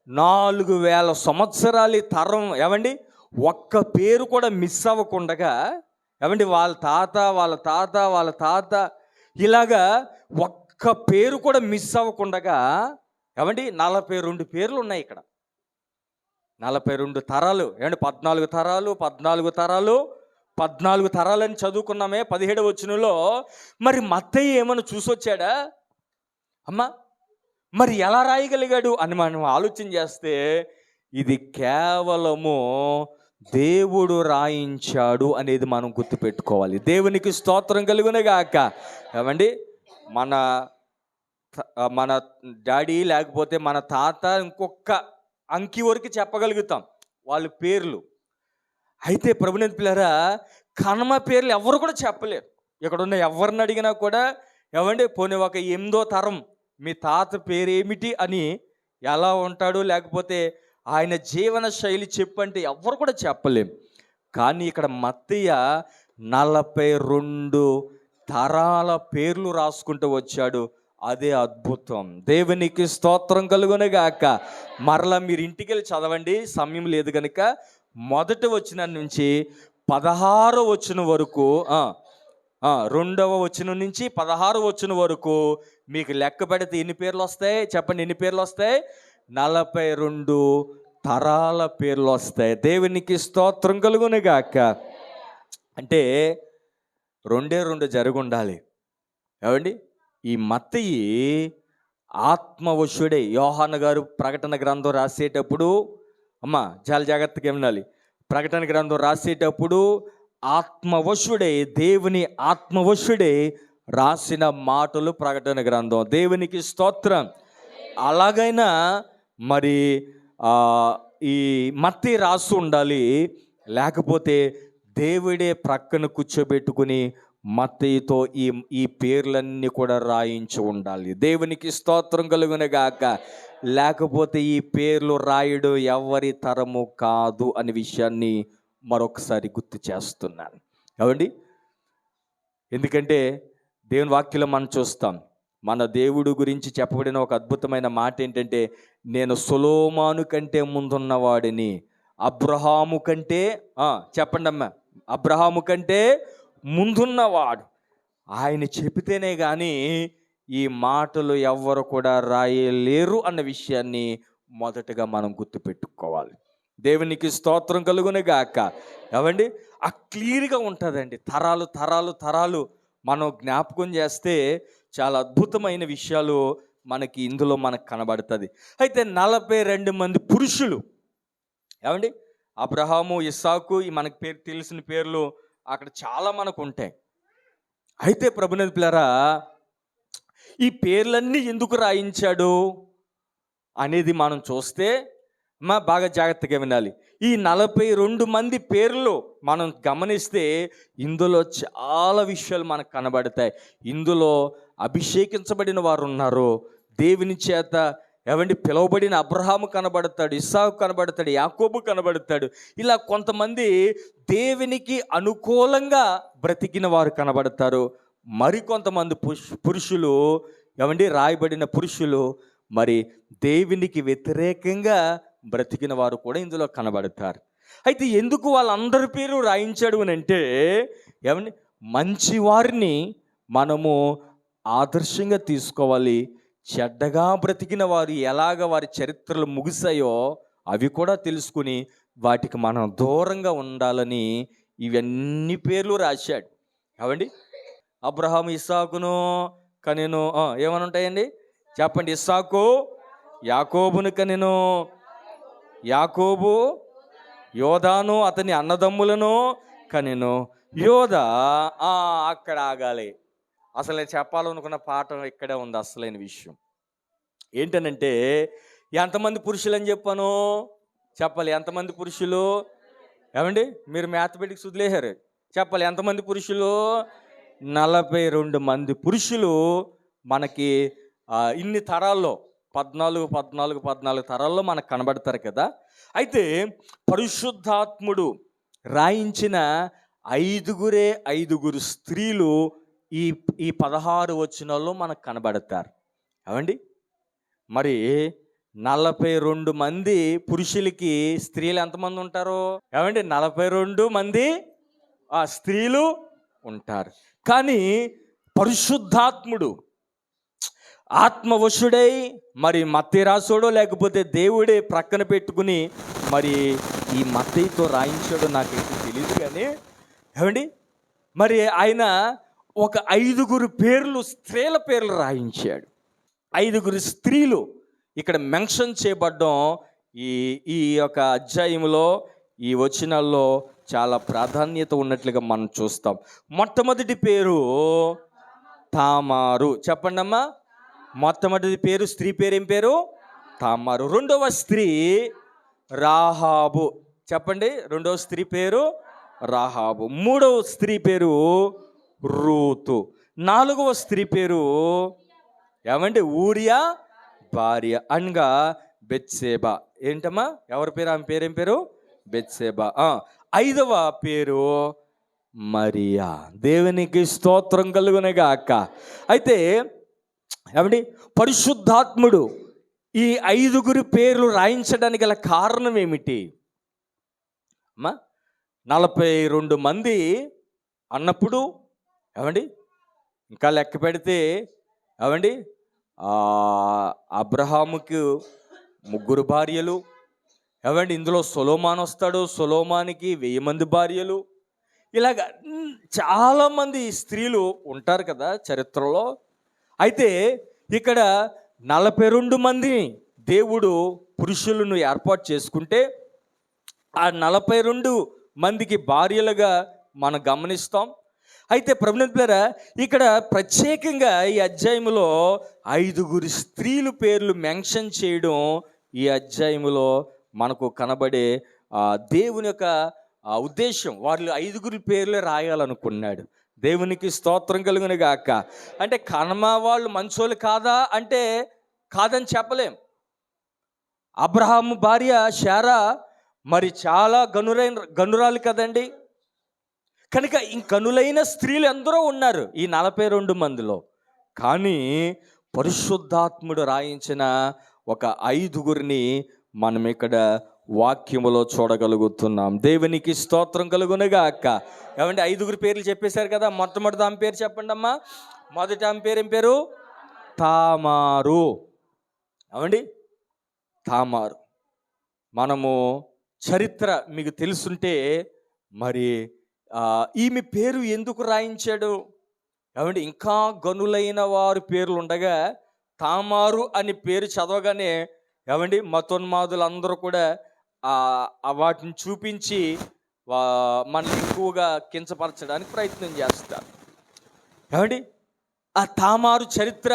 4000 సంవత్సరాల తరం ఏమండి ఒక్క పేరు కూడా మిస్ అవ్వకుండా ఏమండి వాళ్ళ తాత వాళ్ళ తాత వాళ్ళ తాత ఇలాగా ఒక్క పేరు కూడా మిస్ అవ్వకుండా ఏమండి 42 పేర్లు ఉన్నాయి ఇక్కడ. 42 తరాలు ఏమండి 14 తరాలు 14 తరాలు 14 తరాలని చదువుకున్నామే 17వ వచనంలో. మరి మత్తయి ఏమైనా చూసొచ్చాడా అమ్మా? మరి ఎలా రాయగలిగాడు అని మనం ఆలోచన చేస్తే ఇది కేవలము దేవుడు రాయించాడు అనేది మనం గుర్తుపెట్టుకోవాలి. దేవునికి స్తోత్రం కలుగునగాక. ఏమండి మన డాడీ లేకపోతే మన తాత ఇంకొక అంకి వరకు చెప్పగలుగుతాం వాళ్ళ పేర్లు. అయితే ప్రభునందు పిల్లరా కనమ పేర్లు ఎవరు కూడా చెప్పలేరు. ఇక్కడ ఉన్న ఎవరిని అడిగినా కూడా ఏమండి పోనీ ఒక 8వ తరం మీ తాత పేరేమిటి అని ఎలా ఉంటాడు లేకపోతే ఆయన జీవన శైలి చెప్పంటే ఎవరు కూడా చెప్పలేం. కానీ ఇక్కడ మత్తయ్య 42 తరాల పేర్లు రాసుకుంటూ వచ్చాడు. అదే అద్భుతం. దేవునికి స్తోత్రం కలుగునగాక. మరలా మీరు ఇంటికి వెళ్ళి చదవండి, సమయం లేదు కనుక. 1వ వచనం నుంచి 16వ వచనం వరకు 2వ వచనం నుంచి 16వ వచనం వరకు మీకు లెక్క పెడితే ఎన్ని పేర్లు వస్తాయి చెప్పండి? ఎన్ని పేర్లు వస్తాయి? 42 తరాల పేర్లు వస్తాయి. దేవునికి స్తోత్రం కలుగునగాక. అంటే 2 జరుగుండాలి. ఏమండి ఈ మత్తయి ఆత్మవశుడే. యోహాను గారు ప్రకటన గ్రంథం రాసేటప్పుడు అమ్మా చాలా జాగ్రత్తగా వినాలి. ప్రకటన గ్రంథం రాసేటప్పుడు ఆత్మవశుడే, దేవుని ఆత్మవశుడే రాసిన మాటలు ప్రకటన గ్రంథం. దేవునికి స్తోత్రం. అలాగైనా మరి ఈ మత్తయి రాసి ఉండాలి, లేకపోతే దేవుడే ప్రక్కన కూర్చోబెట్టుకుని మత్తయితో ఈ పేర్లన్నీ కూడా రాయించి ఉండాలి. దేవునికి స్తోత్రం కలుగునగాక. లేకపోతే ఈ పేర్లు రాయడం ఎవరి తరము కాదు అనే విషయాన్ని మరొకసారి గుర్తు చేస్తున్నాను. ఏమండి ఎందుకంటే దేవుని వాక్యంలో మనం చూస్తాం, మన దేవుడు గురించి చెప్పబడిన ఒక అద్భుతమైన మాట ఏంటంటే, నేను సొలొమోను కంటే ముందున్నవాడిని, అబ్రహాము కంటే చెప్పండి అమ్మా, అబ్రహాము కంటే ముందున్నవాడు. ఆయన చెబితేనే కానీ ఈ మాటలు ఎవ్వరు కూడా రాయలేరు అన్న విషయాన్ని మొదటగా మనం గుర్తుపెట్టుకోవాలి. దేవునికి స్తోత్రం కలుగునగాక. ఏమండి క్లియర్గా ఉంటుందండి. తరాలు తరాలు తరాలు మనం జ్ఞాపకం చేస్తే చాలా అద్భుతమైన విషయాలు మనకి ఇందులో మనకు కనబడుతుంది. అయితే 42 మంది పురుషులు ఏమండి అబ్రహాము, ఇస్సాకు, మనకి పేరు తెలిసిన పేర్లు అక్కడ చాలా మనకు ఉంటాయి. అయితే ప్రభునందు పిల్లరా ఈ పేర్లన్నీ ఎందుకు రాయించాడు అనేది మనం చూస్తే బాగా జాగ్రత్తగా వినాలి. ఈ 42 మంది పేర్లు మనం గమనిస్తే ఇందులో చాలా విషయాలు మనకు కనబడతాయి. ఇందులో అభిషేకించబడిన వారు ఉన్నారు, దేవుని చేత ఏమండి పిలువబడిన అబ్రహాము కనబడతాడు, ఇస్సాకు కనబడతాడు, యాకోబు కనబడతాడు. ఇలా కొంతమంది దేవునికి అనుకూలంగా బ్రతికిన వారు కనబడతారు. మరికొంతమంది పురుషులు ఏమండి రాయబడిన పురుషులు మరి దేవునికి వ్యతిరేకంగా బ్రతికిన వారు కూడా ఇందులో కనబడతారు. అయితే ఎందుకు వాళ్ళందరి పేరు రాయించాడు అని అంటే, ఏమండి, మంచి వారిని మనము ఆదర్శంగా తీసుకోవాలి. చెడ్డగా బ్రతికిన వారు ఎలాగ వారి చరిత్రలు ముగిసాయో అవి కూడా తెలుసుకుని వాటికి మనం దూరంగా ఉండాలని ఇవన్నీ పేర్లు రాశాడు. ఏమండి, అబ్రహాము ఇస్సాకును కనెను. ఏమని ఉంటాయండి చెప్పండి? ఇస్సాకు యాకోబును కనెను, యాకోబు యోధాను అతని అన్నదమ్ములను కనెను. యోధా అక్కడ ఆగాలి. అసలు నేను చెప్పాలనుకున్న పాఠం ఇక్కడే ఉంది. అసలైన విషయం ఏంటనంటే, ఎంతమంది పురుషులు అని చెప్పాను? చెప్పాలి. ఎంతమంది పురుషులు? ఏమండి, మీరు మ్యాథమెటిక్స్ వదిలేశారు. చెప్పాలి, ఎంతమంది పురుషులు? 42 మంది పురుషులు మనకి ఇన్ని తరాల్లో 14 తరాల్లో మనకు కనబడతారు కదా. అయితే పరిశుద్ధాత్ముడు రాయించిన 5 స్త్రీలు ఈ 16 వచనాల్లో మనకు కనబడతారు. ఏమండి, మరి 42 మంది పురుషులకి స్త్రీలు ఎంతమంది ఉంటారు? ఏమండి, 42 మంది స్త్రీలు ఉంటారు. కానీ పరిశుద్ధాత్ముడు ఆత్మవశుడై మరి మత్తయి రాసోడో లేకపోతే దేవుడే ప్రక్కన పెట్టుకుని మరి ఈ మత్తయితో రాయించాడో నాకైతే తెలియదు. కానీ ఏమండి, మరి ఆయన ఒక 5 పేర్లు, స్త్రీల పేర్లు రాయించాడు. 5 స్త్రీలు ఇక్కడ మెన్షన్ చేయబడ్డం ఈ యొక్క అధ్యాయంలో, ఈ వచనాల్లో చాలా ప్రాధాన్యత ఉన్నట్లుగా మనం చూస్తాం. మొట్టమొదటి పేరు తామారు. చెప్పండి అమ్మా. మొట్టమొదటి పేరు, స్త్రీ పేరు ఏం పేరు? తామారు. రెండవ స్త్రీ రాహాబు. చెప్పండి, రెండవ స్త్రీ పేరు రాహాబు. మూడవ స్త్రీ పేరు రూతు. నాలుగవ స్త్రీ పేరు ఏమండి? ఊరియా భార్య అనగా బెత్షెబా. ఏంటమ్మా, ఎవరి పేరు? ఆమె పేరేం పేరు? బెత్షెబా. ఐదవ పేరు మరియా. దేవునికి స్తోత్రం కలుగునగాక. అయితే ఏమండి, పరిశుద్ధాత్ముడు ఈ 5 పేర్లు రాయించడానికి గల కారణం ఏమిటి అమ్మా? 42 మంది అన్నప్పుడు ఏమండి, ఇంకా లెక్క పెడితే ఏమండి, అబ్రహాముకి 3 భార్యలు. ఏమండి, ఇందులో సొలొమోను వస్తాడు. సొలొమోనుకి 1000 మంది భార్యలు. ఇలాగ చాలామంది స్త్రీలు ఉంటారు కదా చరిత్రలో. అయితే ఇక్కడ 42 మందిని దేవుడు పురుషులను ఏర్పాటు చేసుకుంటే ఆ 42 మందికి భార్యలుగా మనం గమనిస్తాం. అయితే ప్రభునందులారా, ఇక్కడ ప్రత్యేకంగా ఈ అధ్యాయంలో 5 స్త్రీలు పేర్లు మెన్షన్ చేయడం ఈ అధ్యాయంలో మనకు కనబడే దేవుని యొక్క ఉద్దేశం. వాళ్ళు 5 పేర్లే రాయాలనుకున్నాడు. దేవునికి స్తోత్రం కలుగును గాక. అంటే కనమా వాళ్ళు మంచోళ్ళు కాదా అంటే కాదని చెప్పలేం. అబ్రహాము భార్య శారా మరి చాలా గనురాలు కదండి. కనుక గనులైన స్త్రీలు ఎందరో ఉన్నారు ఈ 42 మందిలో. కానీ పరిశుద్ధాత్ముడు రాయించిన ఒక 5 మనం ఇక్కడ వాక్యములో చూడగలుగుతున్నాం. దేవునికి స్తోత్రం కలుగునుగాక. ఏమంటే 5 పేర్లు చెప్పేశారు కదా. మొట్టమొదటి ఆమె పేరు చెప్పండి అమ్మా. మొదటి ఆమె పేరు ఏం పేరు? తామారు. ఏమండి, తామారు. మనము చరిత్ర మీకు తెలుసుంటే మరి ఈమె పేరు ఎందుకు రాయించాడు? ఏమండి, ఇంకా గనులైన వారి పేర్లు ఉండగా తామారు అని పేరు చదవగానే ఏమండి మతోన్మాదులు అందరూ కూడా వాటిని చూపించి మనల్ని ఎక్కువగా కించపరచడానికి ప్రయత్నం చేస్తారు. ఏమండి, ఆ తామారు చరిత్ర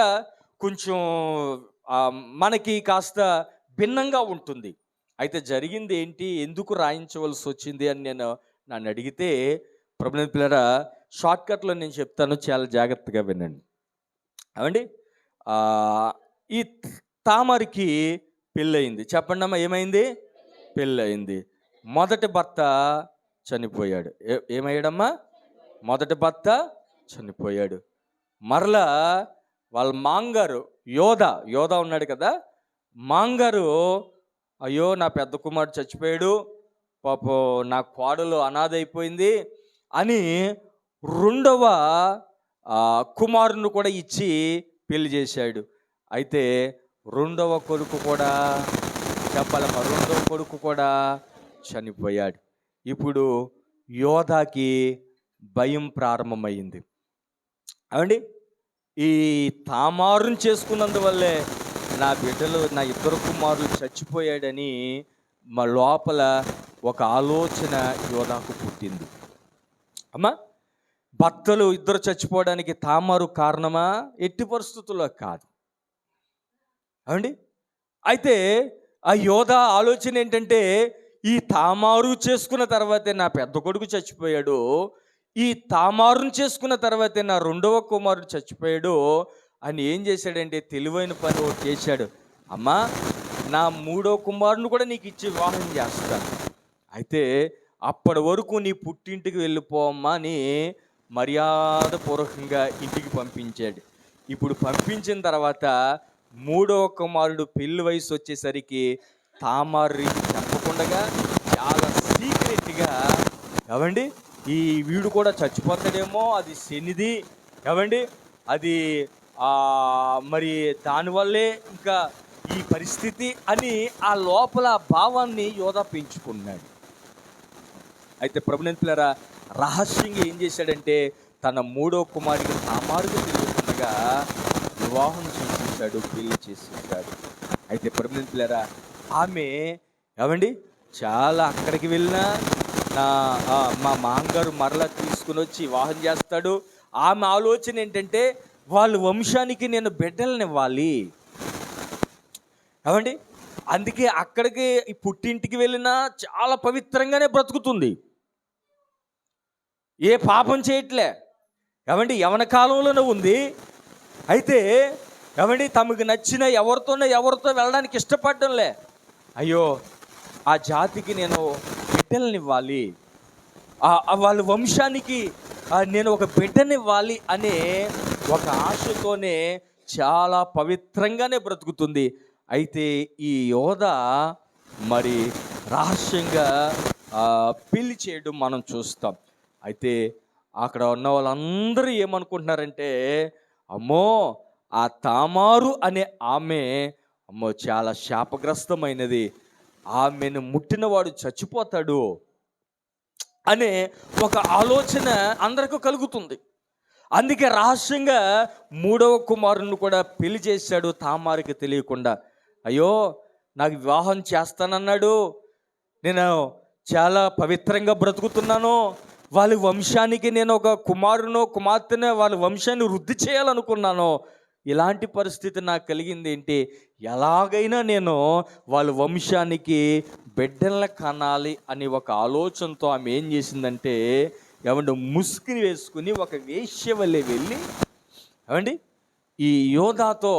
కొంచెం మనకి కాస్త భిన్నంగా ఉంటుంది. అయితే జరిగింది ఏంటి, ఎందుకు రాయించవలసి వచ్చింది అని నన్ను అడిగితే, ప్రభుని పిల్లరా, షార్ట్కట్లో నేను చెప్తాను, చాలా జాగ్రత్తగా వినండి. ఏమండి, ఈ తామారికి పెళ్ళయింది. చెప్పండి అమ్మా, ఏమైంది? పెళ్ళయింది. మొదటి భర్త చనిపోయాడు. ఏమయ్యాడమ్మా? మొదటి భర్త చనిపోయాడు. మరలా వాళ్ళ మాంగారు యోధా ఉన్నాడు కదా, మాంగారు అయ్యో నా పెద్ద కుమారుడు చచ్చిపోయాడు, పాపం నా కోడలు అనాథ అయిపోయింది అని రెండవ కుమారుని కూడా ఇచ్చి పెళ్లి చేశాడు. అయితే రెండవ కొడుకు కూడా చెప్పాలమ్మా, రెండవ కొడుకు కూడా చనిపోయాడు. ఇప్పుడు యోధాకి భయం ప్రారంభమైంది. అవండి, ఈ తామారుని చేసుకున్నందువల్లే నా బిడ్డలు, నా ఇద్దరు కుమారులు చచ్చిపోయాడని మా లోపల ఒక ఆలోచన యోధాకు పుట్టింది. అమ్మా, భర్తలు ఇద్దరు చచ్చిపోవడానికి తామారు కారణమా? ఎట్టి పరిస్థితుల్లో కాదు. అవండి, అయితే ఆ యోధా ఆలోచన ఏంటంటే, ఈ తామారు చేసుకున్న తర్వాతే నా పెద్ద కొడుకు చచ్చిపోయాడు, ఈ తామారుని చేసుకున్న తర్వాతే నా రెండవ కుమారుడు చచ్చిపోయాడు అని ఏం చేశాడంటే తెలివైన పని ఒకటి చేశాడు. అమ్మా, నా మూడో కుమారుని కూడా నీకు ఇచ్చి వివాహం చేస్తాను, అయితే అప్పటి వరకు నీ పుట్టింటికి వెళ్ళిపోమ్మా అని మర్యాదపూర్వకంగా ఇంటికి పంపించాడు. ఇప్పుడు పంపించిన తర్వాత మూడవ కుమారుడు పెళ్లి వయసు వచ్చేసరికి తామారు చెప్పకుండా చాలా సీక్రెట్గా, ఏవండి, ఈ వీడు కూడా చచ్చిపోతాడేమో, అది శనిది, ఏవండి, అది మరి దానివల్లే ఇంకా ఈ పరిస్థితి అని ఆ లోపల భావాన్ని యోధా పెంచుకున్నాడు. అయితే ప్రభునందు పిల్లరా, రహస్యంగా ఏం చేశాడంటే తన మూడో కుమారుడికి తామారుగా తిరుగుతుండగా వివాహం చేసేసాడు, పెళ్లి చేసేసాడు. అయితే ప్రభునందు పిల్లరా, ఆమె ఏవండి చాలా అక్కడికి వెళ్ళినా మా మాంగారు మరలా తీసుకుని వచ్చి వివాహం చేస్తాడు. ఆమె ఆలోచన ఏంటంటే వాళ్ళ వంశానికి నేను బిడ్డలను ఇవ్వాలి. ఏమండి, అందుకే అక్కడికి పుట్టింటికి వెళ్ళినా చాలా పవిత్రంగానే బ్రతుకుతుంది, ఏ పాపం చేయట్లే. ఏమండి, యవన కాలంలోనే ఉంది. అయితే ఏమండి, తమకు నచ్చిన ఎవరితో వెళ్ళడానికి ఇష్టపడడంలే. అయ్యో, ఆ జాతికి నేను బిడ్డలను ఇవ్వాలి, వాళ్ళ వంశానికి నేను ఒక బిడ్డనివ్వాలి అనే ఒక ఆశతోనే చాలా పవిత్రంగానే బ్రతుకుతుంది. అయితే ఈ యోధా మరి రహస్యంగా పెళ్లి చేయడం మనం చూస్తాం. అయితే అక్కడ ఉన్న వాళ్ళందరూ ఏమనుకుంటున్నారంటే, అమ్మో, ఆ తామారు అనే ఆమె అమ్మో చాలా శాపగ్రస్తమైనది, ఆమెను ముట్టినవాడు చచ్చిపోతాడు అనే ఒక ఆలోచన అందరికీ కలుగుతుంది. అందుకే రహస్యంగా మూడవ కుమారుని కూడా పెళ్లి చేశాడు తామారుకి తెలియకుండా. అయ్యో, నాకు వివాహం చేస్తానన్నాడు, నేను చాలా పవిత్రంగా బ్రతుకుతున్నాను, వాళ్ళ వంశానికి నేను ఒక కుమారునో కుమార్తెనో వాళ్ళ వంశాన్ని వృద్ధి చేయాలనుకున్నాను, ఇలాంటి పరిస్థితి నాకు కలిగింది ఏంటి, ఎలాగైనా నేను వాళ్ళ వంశానికి బిడ్డలను కనాలి అని ఒక ఆలోచనతో ఆమె ఏం చేసిందంటే, ఏమంటే ముసుగుని వేసుకుని ఒక వేశ్య వల్లే వెళ్ళి ఏమండి ఈ యోధాతో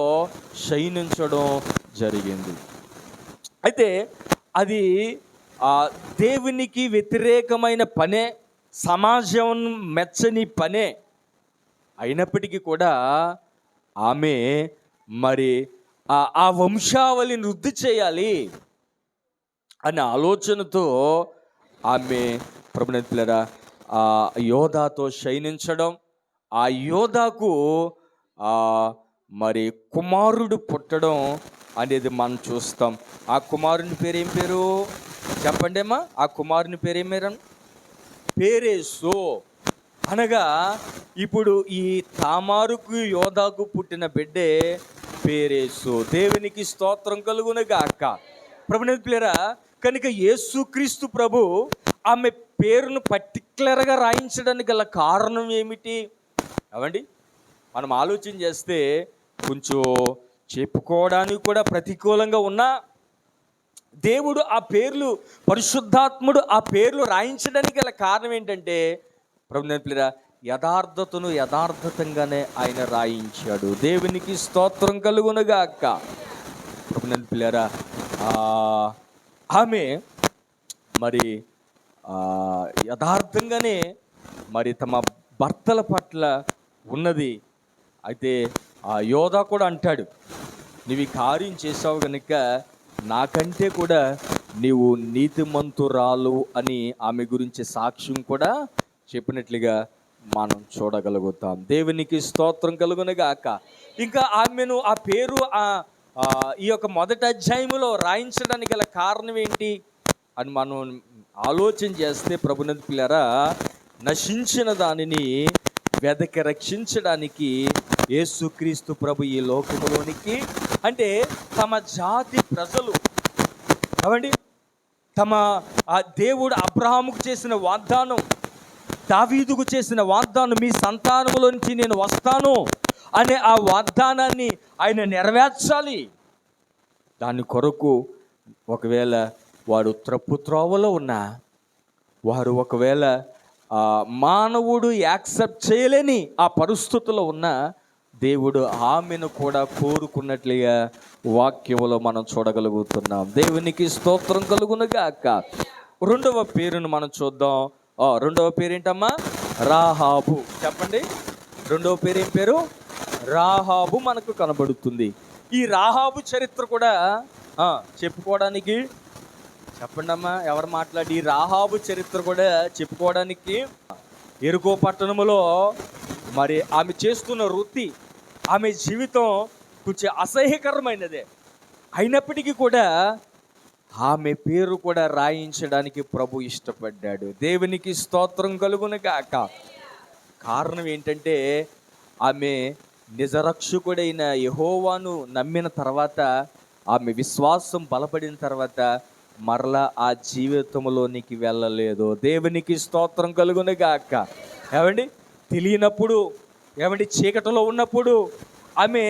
శయనించడం జరిగింది. అయితే అది దేవునికి వ్యతిరేకమైన పనే, సమాజం మెచ్చని పనే అయినప్పటికీ కూడా ఆమె మరి ఆ వంశావళిని వృద్ధి చేయాలి అనే ఆలోచనతో ఆమె ప్రభునందు పిల్లరా యోధాతో శయనించడం, ఆ యోధాకు మరి కుమారుడు పుట్టడం అనేది మనం చూస్తాం. ఆ కుమారుని పేరు ఏం పేరు చెప్పండి అమ్మా? ఆ కుమారుని పేరు ఏం పేరు? పేరేసు. అనగా ఇప్పుడు ఈ తామారుకు యోధాకు పుట్టిన బిడ్డే పేరేసు. దేవునికి స్తోత్రం కలుగునగాక. ప్రభునందు పిల్లరా, కనుక యేసుక్రీస్తు ప్రభు ఆమె పేరును పర్టిక్యులర్గా రాయించడానికి గల కారణం ఏమిటి అవండి? మనం ఆలోచన చేస్తే కొంచెం చెప్పుకోవడానికి కూడా ప్రతికూలంగా ఉన్నా, దేవుడు ఆ పేర్లు, పరిశుద్ధాత్ముడు ఆ పేర్లు రాయించడానికి గల కారణం ఏంటంటే, ప్రభునందు పిల్లరా, యథార్థతను యథార్థతంగానే ఆయన రాయించాడు. దేవునికి స్తోత్రం కలుగునగాక. ప్రభునందు పిల్లరా, ఆమె మరి యథార్థంగానే మరి తమ భర్తల పట్ల ఉన్నది. అయితే ఆ యోధా కూడా అంటాడు, నువ్వు ఈ కార్యం చేసావు కనుక నాకంటే కూడా నీవు నీతిమంతురాలు అని ఆమె గురించి సాక్ష్యం కూడా చెప్పినట్లుగా మనం చూడగలుగుతాం. దేవునికి స్తోత్రం కలుగునుగాక. ఇంకా ఆమెను ఆ పేరు ఈ యొక్క మొదటి అధ్యాయములో రాయించడానికి గల కారణం ఏంటి అని మనం ఆలోచన చేస్తే, ప్రభునందు పిల్లరా, నశించిన దానిని వెదకి రక్షించడానికి యేసుక్రీస్తు ప్రభు ఈ లోకములోనికి, అంటే తమ జాతి ప్రజలు ఏమండి, తమ దేవుడు అబ్రహాముకు చేసిన వాగ్దానం, దావీదుకు చేసిన వాగ్దానం, మీ సంతానములో నుంచి నేను వస్తాను అనే ఆ వాగ్దానాన్ని ఆయన నెరవేర్చాలి. దాని కొరకు ఒకవేళ వాడు త్రప్పు త్రోవలో ఉన్నా, వారు ఒకవేళ మానవుడు యాక్సెప్ట్ చేయలేని ఆ పరిస్థితుల్లో ఉన్న దేవుడు ఆమెను కూడా కోరుకున్నట్లుగా వాక్యంలో మనం చూడగలుగుతున్నాం. దేవునికి స్తోత్రం కలుగునుగాక. రెండవ పేరును మనం చూద్దాం. రెండవ పేరేంటమ్మా? రాహాబు. చెప్పండి, రెండవ పేరు ఏం పేరు? రాహాబు మనకు కనబడుతుంది. ఈ రాహాబు చరిత్ర కూడా చెప్పుకోవడానికి, చెప్పండి అమ్మా, ఎవరు మాట్లాడి, ఈ రాహాబు చరిత్ర కూడా చెప్పుకోవడానికి యెరికో పట్టణములో మరి ఆమె చేస్తున్న వృత్తి, ఆమె జీవితం కొంచెం అసహ్యకరమైనదే అయినప్పటికీ కూడా ఆమె పేరు కూడా రాయించడానికి ప్రభు ఇష్టపడ్డాడు. దేవునికి స్తోత్రం కలుగునుగాక. కారణం ఏంటంటే, ఆమె నిజరక్షకుడైన యెహోవాను నమ్మిన తర్వాత, ఆమె విశ్వాసం బలపడిన తర్వాత మరలా ఆ జీవితంలోనికి వెళ్ళలేదు. దేవునికి స్తోత్రం కలుగునుగాక. ఏమండి, తెలియనప్పుడు, ఏమండి, చీకటిలో ఉన్నప్పుడు ఆమె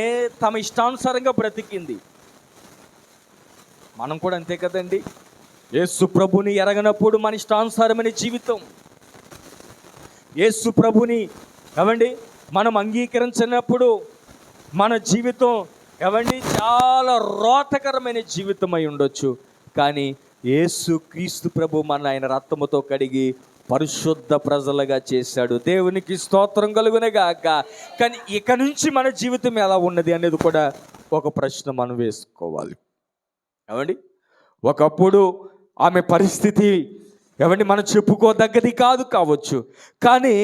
తమ ఇష్టానుసారంగా బ్రతికింది. మనం కూడా అంతే కదండి. యేసు ప్రభుని ఎరగనప్పుడు మన ఇష్టానుసారమైన జీవితం, యేసు ప్రభుని ఏమండి మనం అంగీకరించినప్పుడు మన జీవితం ఏమండి చాలా రోతకరమైన జీవితం అయి ఉండొచ్చు. కానీ యేసు క్రీస్తు ప్రభు మన ఆయన రక్తముతో కడిగి పరిశుద్ధ ప్రజలుగా చేశాడు. దేవునికి స్తోత్రం కలుగునుగాక. కానీ ఇక నుంచి మన జీవితం ఎలా ఉన్నది అనేది కూడా ఒక ప్రశ్న మనం వేసుకోవాలి. ఏమండి, ఒకప్పుడు ఆమె పరిస్థితి ఏమండి మనం చెప్పుకోదగ్గది కావచ్చు. కానీ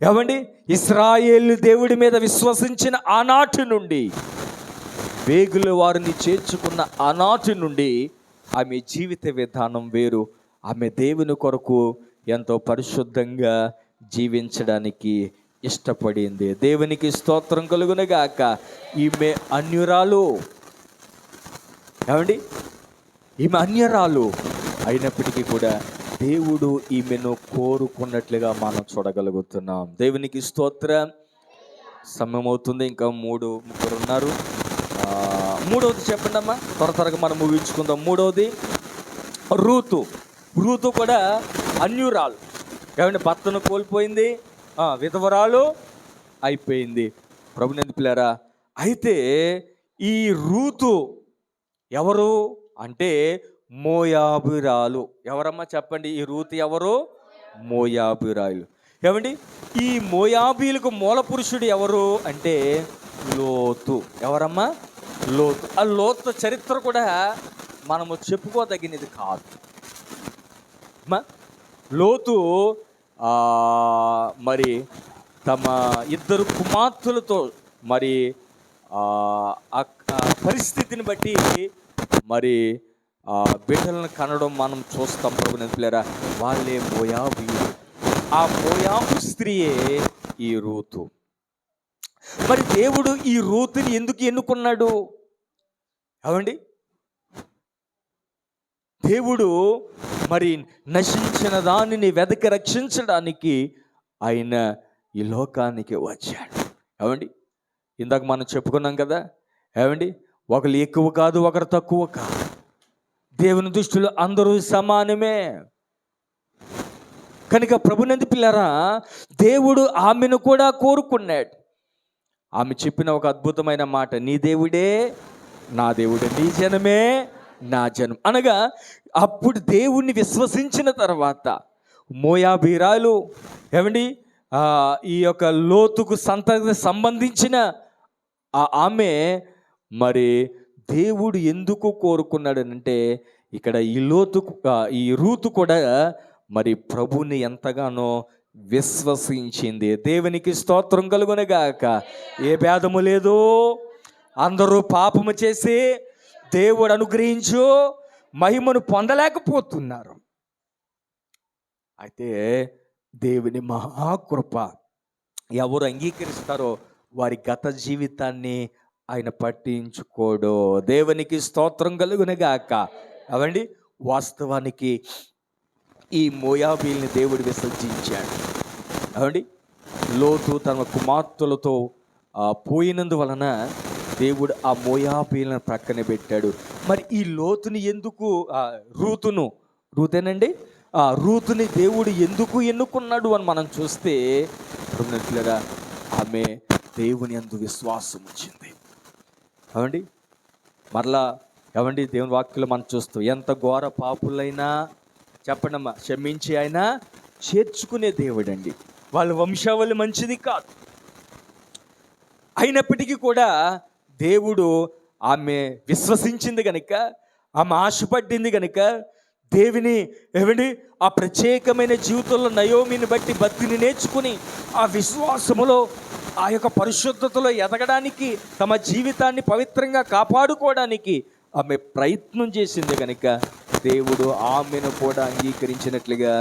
ఏమండి, ఇశ్రాయేలు దేవుడి మీద విశ్వసించిన ఆనాటి నుండి, వేగుల వారిని చేర్చుకున్న ఆనాటి నుండి ఆమె జీవిత విధానం వేరు. ఆమె దేవుని కొరకు ఎంతో పరిశుద్ధంగా జీవించడానికి ఇష్టపడింది. దేవునికి స్తోత్రం కలుగునుగాక. ఈమె అన్యురాలు. ఏమండి, ఈమె అన్యరాలు అయినప్పటికీ కూడా దేవుడు ఈమెను కోరుకున్నట్లుగా మనం చూడగలుగుతున్నాం. దేవునికి స్తోత్రం. సమయం అవుతుంది, ఇంకా ముగ్గురు ఉన్నారు. మూడవది చెప్పండి అమ్మా, త్వరగా మనం ముగించుకుందాం. మూడవది రూతు కూడా అన్యురాలు. ఏమంటే భర్తను కోల్పోయింది, విధవరాలు అయిపోయింది. ప్రభునందు పిల్లారా, అయితే ఈ రూతు ఎవరు అంటే మోయాబురాలు. ఎవరమ్మా చెప్పండి, ఈ రూతు ఎవరు? మోయాబురాలు. ఏమండి, ఈ మోయాబీలకు మూల పురుషుడు ఎవరు అంటే లోతు. ఎవరమ్మా? లోతు. ఆ లోతు చరిత్ర కూడా మనము చెప్పుకోదగినది కాదు. లోతు మరి తమ ఇద్దరు కుమార్తెలతో మరి పరిస్థితిని బట్టి మరి బిడ్డలను కనడం మనం చూస్తాం. ప్రభునందు పిల్లారా, వాళ్ళే మోయాబీయులు. ఆ మోయాబు స్త్రీయే ఈ రూతు. మరి దేవుడు ఈ రూతుని ఎందుకు ఎన్నుకున్నాడు? అవండి, దేవుడు మరి నశించిన దానిని వెదకి రక్షించడానికి ఆయన ఈ లోకానికి వచ్చాడు. ఏమండి, ఇందాక మనం చెప్పుకున్నాం కదా, ఏమండి, ఒకరు ఎక్కువ కాదు, ఒకరు తక్కువ కాదు. దేవుని దృష్టిలో అందరూ సమానమే. కనుక ప్రభునందు పిల్లారా, దేవుడు ఆమెను కూడా కోరుకున్నాడు. ఆమె చెప్పిన ఒక అద్భుతమైన మాట, నీ దేవుడే నా దేవుడే, నీ జనమే నా జనం అనగా, అప్పుడు దేవుణ్ణి విశ్వసించిన తర్వాత మోయాబీరాలు ఏమండి ఈ యొక్క లోతుకు సంబంధించిన ఆమె మరి దేవుడు ఎందుకు కోరుకున్నాడనంటే, ఇక్కడ ఈ రూతు కూడా మరి ప్రభుని ఎంతగానో విశ్వసించింది. దేవునికి స్తోత్రం కలుగునగాక. ఏ భేదము లేదు, అందరూ పాపము చేసి దేవుడు అనుగ్రహించు మహిమను పొందలేకపోతున్నారు. అయితే దేవుని మహాకృప ఎవరు అంగీకరిస్తారో వారి గత జీవితాన్ని ఆయన పట్టించుకోడు. దేవునికి స్తోత్రం కలుగునగాక. అవండి, వాస్తవానికి ఈ మోయాబీల్ని దేవుడు విసర్జించాడు. అవండి, లోతు తన కుమార్తెలతో పోయినందువలన దేవుడు ఆ మోయాబీలను ప్రక్కన పెట్టాడు. మరి ఈ లోతుని ఎందుకు రూతుని దేవుడు ఎందుకు ఎన్నుకున్నాడు అని మనం చూస్తే ఆమె దేవుని యందు విశ్వాసం వచ్చింది. అవండి, మరలా ఏమండి, దేవుని వాక్యంలో మనం చూస్తాం, ఎంత ఘోర పాపులైనా చెప్పండమ్మా క్షమించి ఆయన చేర్చుకునే దేవుడండి. వాళ్ళ వంశావళి మంచిది కాదు, అయినప్పటికీ కూడా దేవుడు ఆమె విశ్వసించింది కనుక, ఆమె ఆశపడింది కనుక దేవుని ఏమండి ఆ ప్రత్యేకమైన జీవితంలో నయోమిని బట్టి భక్తిని నేర్చుకుని ఆ విశ్వాసములో ఆ యొక్క పరిశుద్ధతలో ఎదగడానికి, తమ జీవితాన్ని పవిత్రంగా కాపాడుకోవడానికి ఆమె ప్రయత్నం చేసింది కనుక దేవుడు ఆమెను కూడా అంగీకరించినట్లుగా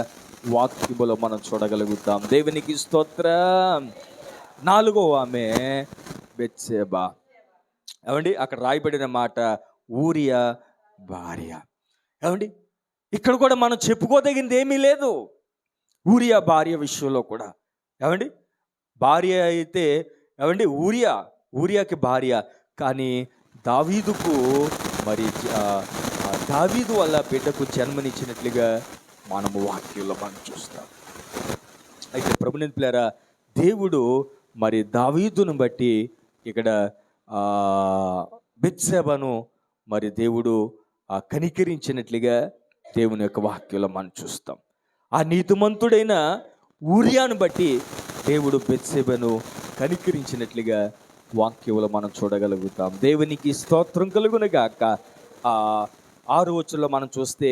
వాక్యములో మనం చూడగలుగుతాం. దేవునికి స్తోత్రం. 4వ ఆమె బెత్షెబా. ఏమండి, అక్కడ రాయబడిన మాట ఊరియా భార్య. ఏమండి, ఇక్కడ కూడా మనం చెప్పుకోదగింది ఏమీ లేదు. ఊరియా భార్య విషయంలో కూడా ఏమండి, భార్య అయితే ఏమండి ఊరియాకి భార్య, కానీ దావీదుకు మరి దావీదు వల్ల బిడ్డకు జన్మనిచ్చినట్లుగా మనము వాక్యంలో మనం చూస్తాం. అయితే ప్రభుని పిల్లరా, దేవుడు మరి దావీదును బట్టి ఇక్కడ బెత్షెబను మరి దేవుడు కనికరించినట్లుగా దేవుని యొక్క వాక్యంలో మనం చూస్తాం. ఆ నీతిమంతుడైన ఊరియాను బట్టి దేవుడు బెత్షెబను కనికరించినట్లుగా వాక్యంలో మనం చూడగలుగుతాం. దేవునికి స్తోత్రం కలుగునగాక. 6వ వచనంలో మనం చూస్తే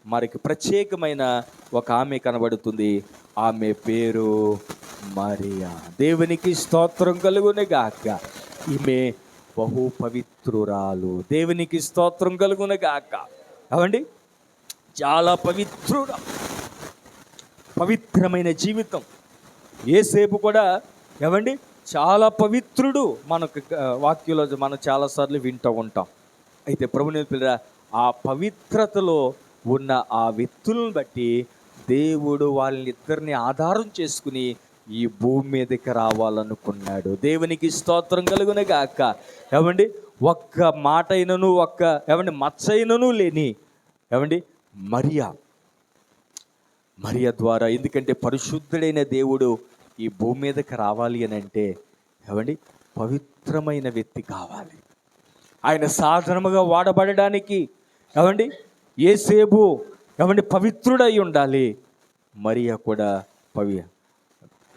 మనకి ప్రత్యేకమైన ఒక ఆమె కనబడుతుంది. ఆమె పేరు మరియా. దేవునికి స్తోత్రం కలుగునగాక. ఈమె బహు పవిత్రురాలు. దేవునికి స్తోత్రం కలుగునగాక. అవండి, చాలా పవిత్రమైన జీవితం. యేసేపు కూడా ఏమండి చాలా పవిత్రుడు. మనకు వాక్యంలో మనం చాలాసార్లు వింటూ ఉంటాం. అయితే ప్రభుని పిల్లరా, ఆ పవిత్రతలో ఉన్న ఆ వ్యక్తులను బట్టి దేవుడు వాళ్ళిద్దరిని ఆధారం చేసుకుని ఈ భూమి మీదకి రావాలనుకున్నాడు. దేవునికి స్తోత్రం కలుగునగాక. ఏమండి, ఒక్క మాట అయినను ఏమండి మచ్చైనను లేని ఏమండి మరియా ద్వారా, ఎందుకంటే పరిశుద్ధుడైన దేవుడు ఈ భూమి మీదకి రావాలి అని అంటే ఏమండి పవిత్రమైన వ్యక్తి కావాలి. ఆయన సాధనముగా వాడబడడానికి ఏమండి యేసేపు ఏమండి పవిత్రుడై ఉండాలి. మరియా కూడా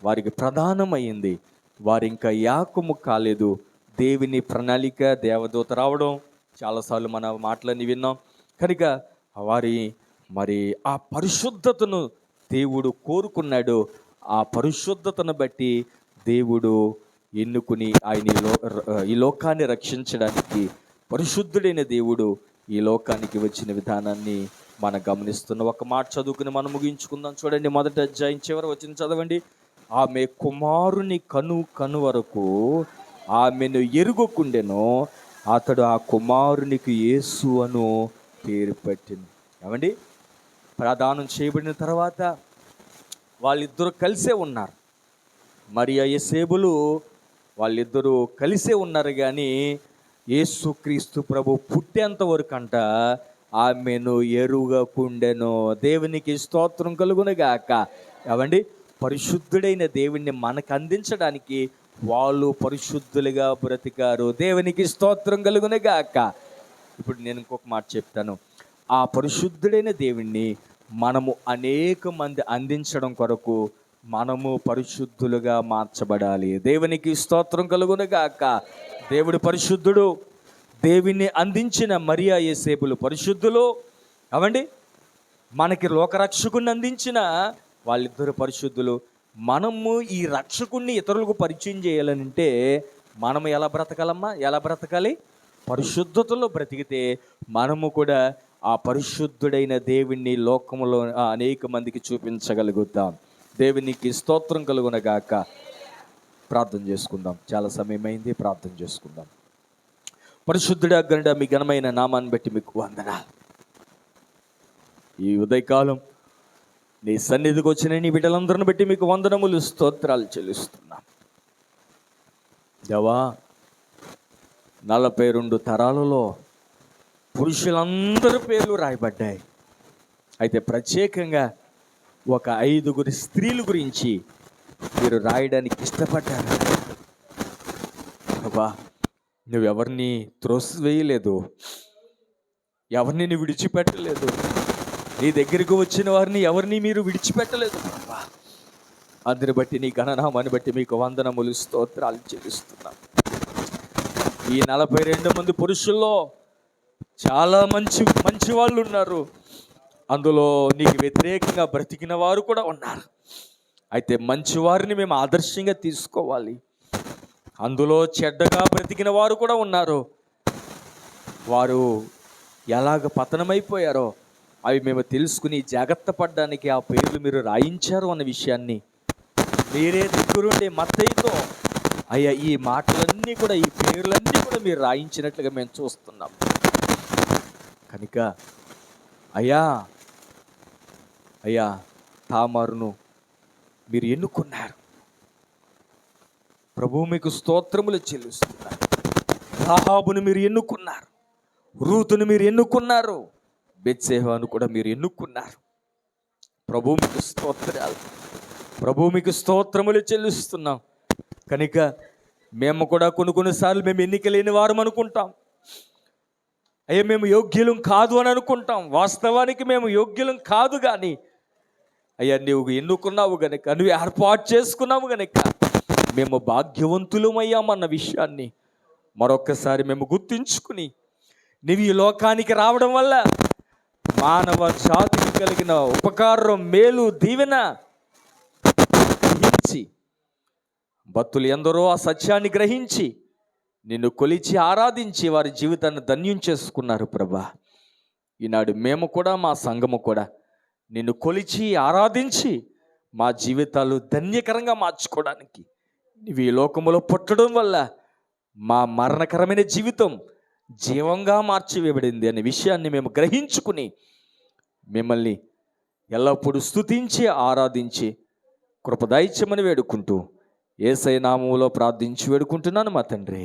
వారికి ప్రధానమైంది. వారు ఇంకా యాకము కాలేదు. దేవుని ప్రణాళిక, దేవదూత రావడం చాలాసార్లు మన మాటలన్నీ విన్నాం కనుక మరి ఆ పరిశుద్ధతను దేవుడు కోరుకున్నాడు. ఆ పరిశుద్ధతను బట్టి దేవుడు ఎన్నుకుని ఆయన ఈ లోకాన్ని రక్షించడానికి పరిశుద్ధుడైన దేవుడు ఈ లోకానికి వచ్చిన విధానాన్ని మనం గమనిస్తున్నాం. ఒక మాట చదువుకుని మనం ముగించుకుందాం. చూడండి, 1వ అధ్యాయం చివరి వచనం చదవండి. ఆమె కుమారుని కను వరకు ఆమెను ఎరుగకుండెను, అతడు ఆ కుమారునికి యేసు అను పేరు పెట్టింది. ఏమండి, ప్రదానం చేయబడిన తర్వాత వాళ్ళిద్దరూ కలిసే ఉన్నారు. మరియా యేసేబులు వాళ్ళిద్దరూ కలిసే ఉన్నారు. కానీ యేసుక్రీస్తు ప్రభు పుట్టేంత వరకు అంట ఆమెను ఎరుగకుండెను. దేవునికి స్తోత్రం కలుగునగాక. ఏమండి, పరిశుద్ధుడైన దేవుణ్ణి మనకు అందించడానికి వాళ్ళు పరిశుద్ధులుగా బ్రతికారు. దేవునికి స్తోత్రం కలుగునగాక. ఇప్పుడు నేను ఇంకొక మాట చెప్తాను. ఆ పరిశుద్ధుడైన దేవుణ్ణి మనము అనేక మంది అందించడం కొరకు మనము పరిశుద్ధులుగా మార్చబడాలి. దేవునికి స్తోత్రం కలుగునగాక. దేవుడు పరిశుద్ధుడు. దేవుణ్ణి అందించిన మరియా యేసేపులు పరిశుద్ధులు. అవండి, మనకి లోకరక్షకుడిని అందించిన వాళ్ళిద్దరు పరిశుద్ధులు. మనము ఈ రక్షకుణ్ణి ఇతరులకు పరిచయం చేయాలనంటే మనము ఎలా బ్రతకాలమ్మా? ఎలా బ్రతకాలి? పరిశుద్ధతలో బ్రతికితే మనము కూడా ఆ పరిశుద్ధుడైన దేవుణ్ణి లోకములో అనేక మందికి చూపించగలుగుతాం. దేవునికి స్తోత్రం కలుగునగాక. ప్రార్థన చేసుకుందాం. చాలా సమయమైంది, ప్రార్థన చేసుకుందాం. పరిశుద్ధుడా గనుడా మీ ఘనమైన నామాన్ని బట్టి మీకు వందనాలు. ఈ ఉదయకాలం నీ సన్నిధికి వచ్చిన నీ బిడ్డలందరిని బట్టి మీకు వందనములు, స్తోత్రాలు చెల్లిస్తున్నాం. దేవా, 42 తరాలలో పురుషులందరి పేర్లు రాయబడ్డాయి. అయితే ప్రత్యేకంగా ఒక 5 స్త్రీల గురించి మీరు రాయడానికి ఇష్టపడ్డారు. దేవా, నువ్వెవరిని త్రోసివేయలేదు, ఎవరిని నువ్వు విడిచిపెట్టలేదు. నీ దగ్గరికి వచ్చిన వారిని ఎవరిని మీరు విడిచిపెట్టలేదు ప్రభా. అందరిని బట్టి నీ ఘననామాన్ని బట్టి మీకు వందనములు, స్తోత్రాలు చెల్లిస్తున్నాను. ఈ 42 మంది పురుషుల్లో చాలా మంచి వాళ్ళు ఉన్నారు. అందులో నీకు వ్యతిరేకంగా బ్రతికిన వారు కూడా ఉన్నారు. అయితే మంచివారిని మేము ఆదర్శంగా తీసుకోవాలి. అందులో చెడ్డగా బ్రతికిన వారు కూడా ఉన్నారు. వారు ఎలాగ పతనమైపోయారో అవి మేము తెలుసుకుని జాగ్రత్త పడడానికి ఆ పేర్లు మీరు రాయించారు అన్న విషయాన్ని మీరే దగ్గరుండే మత్తయితో అయ్యా ఈ మాటలన్నీ కూడా, ఈ పేర్లన్నీ కూడా మీరు రాయించినట్లుగా మేము చూస్తున్నాం. కనుక అయ్యా అయ్యా తామారును మీరు ఎన్నుకున్నారు ప్రభు, మీకు స్తోత్రములు చెల్లిస్తున్నారు. రాహాబును మీరు ఎన్నుకున్నారు, రూతును మీరు ఎన్నుకున్నారు, బెత్షెబాను కూడా మీరు ఎన్నుకున్నారు. ప్రభు మీకు స్తోత్రాలు, ప్రభు మీకు స్తోత్రములు చెల్లిస్తున్నాం. కనుక మేము కూడా కొన్నిసార్లు మేము ఎన్నిక లేని వారం అనుకుంటాం. అయ్యా మేము యోగ్యులం కాదు అని అనుకుంటాం. వాస్తవానికి మేము యోగ్యులం కాదు, కానీ అయ్యా నువ్వు ఎన్నుకున్నావు గనుక, నువ్వు ఏర్పాటు చేసుకున్నావు గనుక మేము భాగ్యవంతులమయ్యామన్న విషయాన్ని మరొక్కసారి మేము గుర్తించుకుని, నువ్వు ఈ లోకానికి రావడం వల్ల మానవ జాతికి కలిగిన ఉపకారం, మేలు, దీవెన గ్రహించి భక్తులు ఎందరో ఆ సత్యాన్ని గ్రహించి నిన్ను కొలిచి ఆరాధించి వారి జీవితాన్ని ధన్యం చేసుకున్నారు ప్రభా. ఈనాడు మేము కూడా, మా సంఘము కూడా నిన్ను కొలిచి ఆరాధించి మా జీవితాలు ధన్యకరంగా మార్చుకోవడానికి నీవు ఈ లోకములో పుట్టడం వల్ల మా మరణకరమైన జీవితం జీవంగా మార్చివేయబడింది అనే విషయాన్ని మేము గ్రహించుకుని మిమ్మల్ని ఎల్లప్పుడూ స్తుతించి ఆరాధించి కృప దయచేయమని వేడుకుంటూ యేసయ్య నామములో ప్రార్థించి వేడుకుంటున్నాను మా తండ్రి.